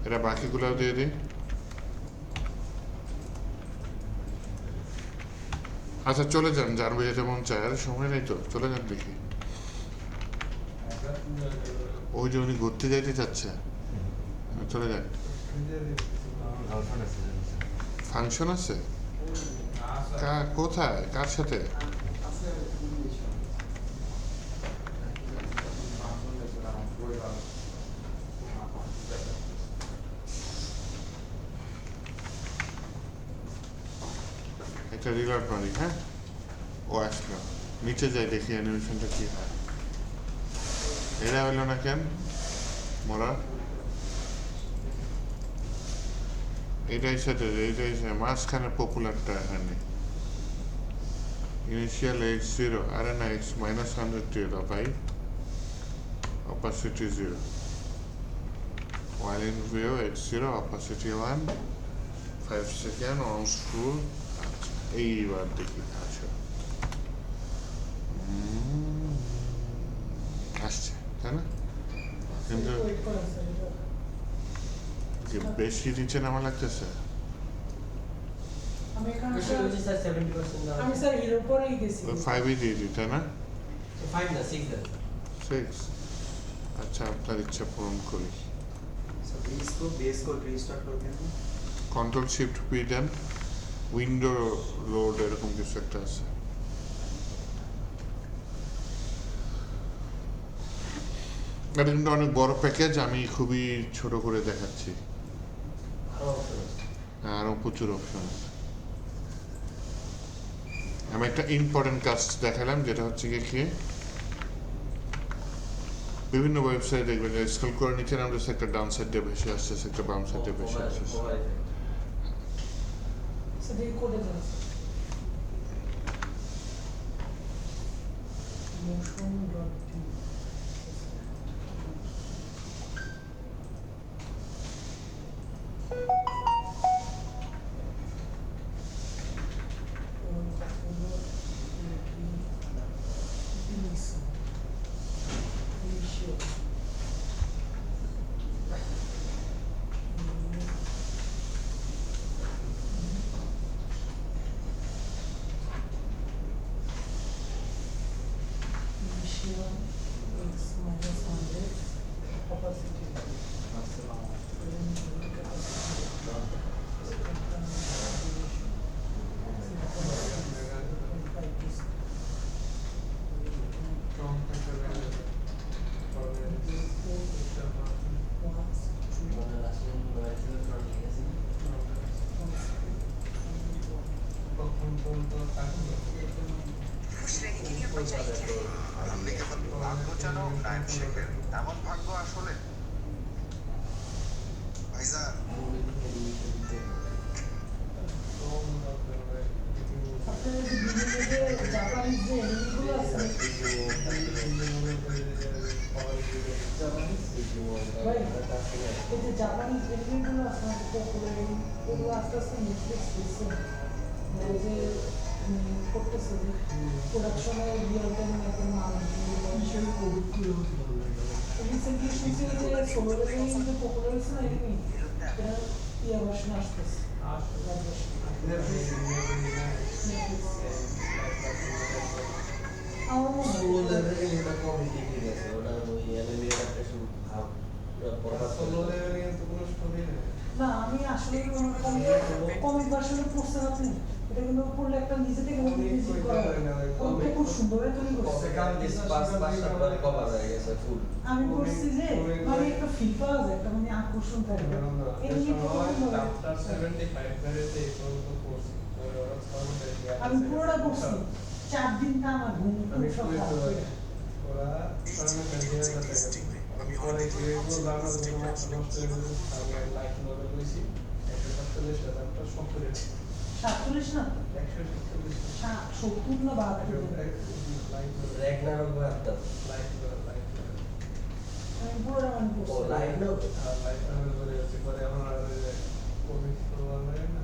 এটা বাকিগুলো দিয়ে দিই। আচ্ছা চলে যান, জানবো যেতে মন চায়। আরে সময় নেই তো, চলে যান দেখি। ওই যে উনি ঘুরতে যাইতে চাচ্ছে, চলে যান। ফাংশন আছে? কোথায়, কার সাথে? এটা রিলোড মারি, হ্যাঁ? ও আসলো, নিচে যাই দেখি অ্যানিমেশনটা কি হয়। এরা হইলো না কেন মোরা? এটাই সাথে মাঝখানে পপুলারটা এখানে ইনিশিয়াল x0, আরে না x -100 দিয়ে দাও ভাই, opacity 0, while in view x0 opacity 1, 5 second on screw. আচ্ছা এইবার দেখি, আচ্ছা আসছে, তাই না? কিন্তু
ওয়েট করেন স্যার, এটা
কি বেশি নিচে নামা লাগতেছে?
আমি এখানে
বেশি হচ্ছে স্যার 70% দাও।
আমি স্যার হিরোর পরেই গেছি।
5ই দিয়ে দিই, তাই না?
5 না 6 দেন।
6, আচ্ছা আপনার ইচ্ছা পূরণ করি।
बेस को রিস্টার্ট করতে হবে।
কন্ট্রোল শিফট পি দেন, উইন্ডো লোড এরকম কিছু একটা আছে। এটা কিন্তু অনেক বড় প্যাকেজ, আমি খুবই ছোট করে দেখাচ্ছি। আরো প্রচুর অপশন আছে। আমি একটা ইম্পর্টেন্ট কাজ দেখালাম, যেটা হচ্ছে কি বিভিন্ন ওয়েবসাইট দেখবেন যে স্ক্রল করে নিচে নামলে একটা ডাউন সাইড দিয়ে ভেসে আসছে, একটা বাম সাইড দিয়ে ভেসে আসছে।
সেটাই করে যাচ্ছে মোশন ডট টি জাপানিজ যে এনিমিগুলো আছে ভাই এই যে জাপানিজ এনিমিগুলো আছে না ওগুলো আস্তে আস্তে নেটফ্লিক্স দিচ্ছে এই যে করতেছে যে প্রোডাকশনে রিয়েল টাইম একদম মানুষ বিশেষ কোভিডগুলো রিসেন্টলি শুনছি যে সোলো লেভেলিং যে পপুলার হয়েছে না এনিমি এটা ইয়ে ভার্সন আসতেছে না আমি আসলে কমিক ভার্সনে পড়তে পারছি এটা কিন্তু পড়লে একটা নিজে থেকে খুব সুন্দর তৈরি করছে আমি পড়ছি যে মানে একটা ফিল পাওয়া যায় একটা মানে আকর্ষণ থাকে আমি পুরোটা পড়ছি 4 দিন তা আমার ঘুম খুব সকাল
আমি অনেক বাংলা নষ্ট হয়ে লাইফ নোভেল বলেছি
47 না 70 না 72 আমি পুরোটা মানে পড়ছি
লাইফ নোভেল বলে যাচ্ছে পরে আমার কোভিড প্রবলেম হয় না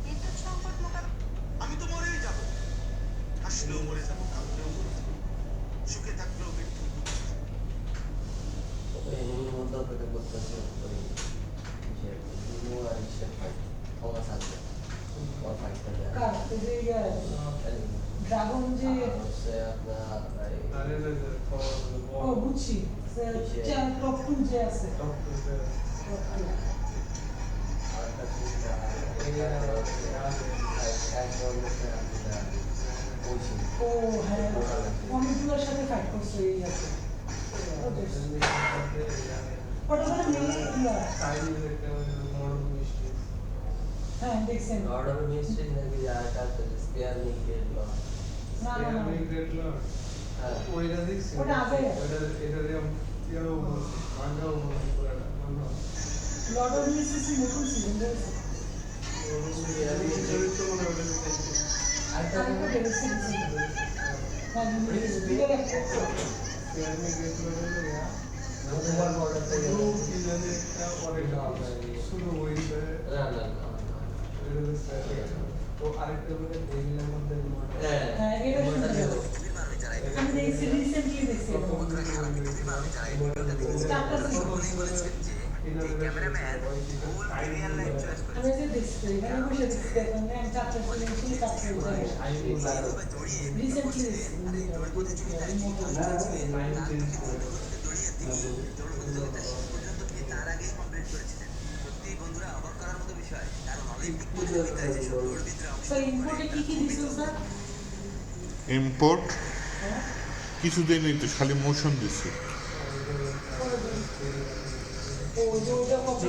বিদ্যুৎ সংকট মোকাবেলা
আমি তো মরেই যাব আসলেও মরে যাব কাঁদলেও মরে যাব সুখে থাকলেও মৃত্যু
ড্রাগন যে ও বুঝছি টপ টু যে আছে ও হ্যাঁ অনেকগুলোর সাথে ফাইট করছে এই আছে ওটা মানে মেয়ে হ্যাঁ দেখছেন না ওটা আগে লর্ড অফ মিস্ট্রিজ নতুন সিজন রয়েছে আরেকটা বেরিয়েছে
শুধু ওই তো আরেকটা বলে দেবিলের মধ্যে
হ্যাঁ এটা আমি দেখছি রিসেন্টলি দেখছি আমি যে দেখছি এখানে বসে দেখছি আমি চারটা শুনে কাছে রিসেন্টলি
তার আগেই কমপ্লিট করেছিলেন সত্যি বন্ধুরা অবাক করার মতো বিষয় কারণ অলিম্পিক
স্যার ইম্পোর্টে কি কি দিছিল স্যার
ইম্পোর্ট কিছুদিন তো খালি মোশন দিছে
ও যে ওটা কত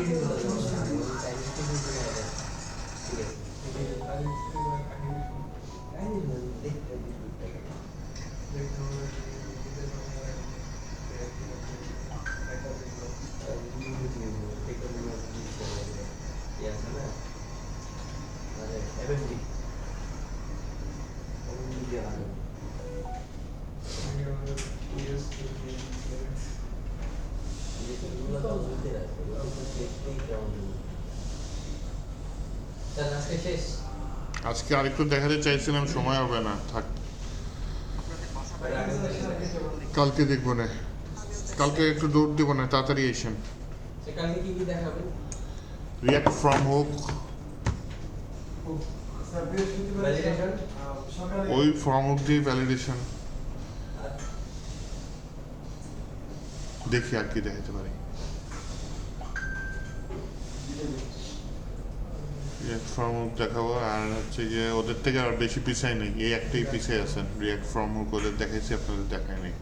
স্যার আজকে শেষ
আজকে আরেকটু দেখাতে চাইছিলাম, সময় হবে না, থাক কালকে দেখবো না, কালকে একটু দৌড় দিব না, তাড়াতাড়ি এসেন।
কালকে কি কি দেখাবেন?
রিয়াক্ট ফ্রম হোক,
ভ্যালিডেশন
ওই ফ্রম হোক দিয়ে ভ্যালিডেশন দেখি আর কি দেখাতে পারি। রিয়াক্ট ফ্রম হোক দেখাবো, আর হচ্ছে যে ওদের থেকে আর বেশি পিছাই নেই, এই একটাই পিছিয়ে আছেন। রিয়াক্ট ফ্রম হোক ওদের দেখাইছি, আপনাদের দেখায় নেই।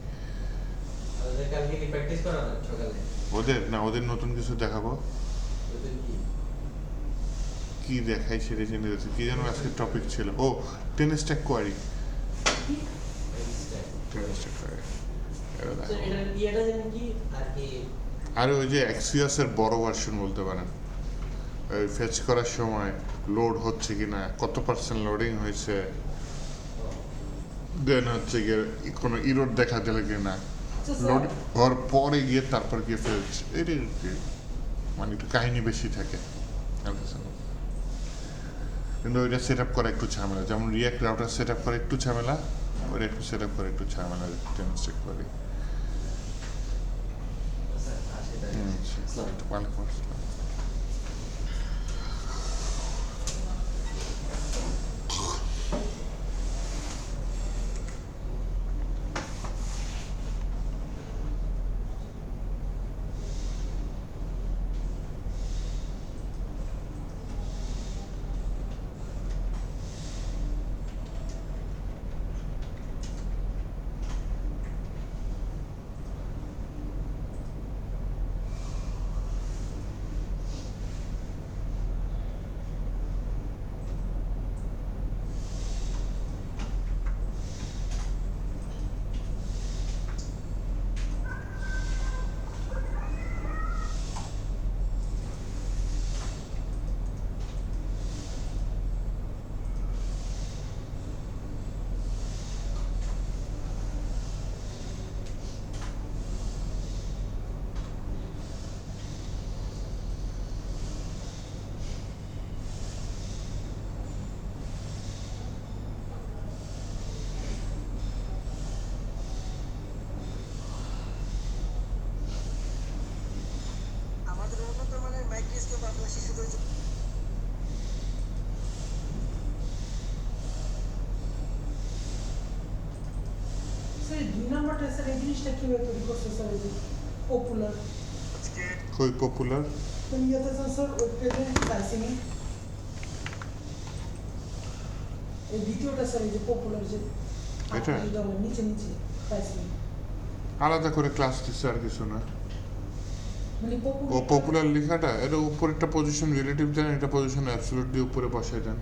আমাদের কালকে কি প্র্যাকটিস করাবেন সকালে?
ওদের না, ওদের নতুন কিছু দেখাবো।
ওদের কি
কি দেখাই সেটা জেনে যাচ্ছে, কি যেন আজকে টপিক ছিল, ও 10 stack query. 10 stack query
sir এটা ইয়েটা জানেন কি আর কি?
আর ওই যে এক্সিয়াসের বড় ভার্সন বলতে পারেন, ওই ফেচ করার সময় লোড হচ্ছে কিনা, কত পার্সেন্ট লোডিং হয়েছে, দেন হচ্ছে গিয়ে কোনো ইরোড দেখা দিলে কিনা, লোড হওয়ার পরে গিয়ে তারপর গিয়ে ফেচ, এটা মানে একটু কাহিনী বেশি থাকে। কিন্তু ওইটা সেট আপ করা একটু ঝামেলা, যেমন রিয়াক্ট রাউটার সেট আপ করা একটু ঝামেলা, ওইটা একটু সেট আপ করা একটু ঝামেলা, ডেমনস্ট্রেট করি। ওয়ালাইকুম আসসালাম।
আমাদের উন্নত মানের মাইক্রোস্কোপ আপনার শিশুদের জন্য
স্যার 2 নাম্বারটা স্যার এই জিনিসটা কিভাবে তৈরি করছে স্যার, এই যে পপুলার
আজকে
কই পপুলার
কোন ইয়াতে স্যার ওই পেজে প্রাইসিং এই দ্বিতীয়টা স্যার, এই যে পপুলার যে
এটা?
নিচে নিচে প্রাইসিং
আলাদা করে ক্লাস দিচ্ছে আর কিছু না।
মানে
ও পপুলার লেখাটা, এটা উপরে একটা পজিশন রিলেটিভ দেন, এটা পজিশন অ্যাবসলিউটলি উপরে বসাই দেন।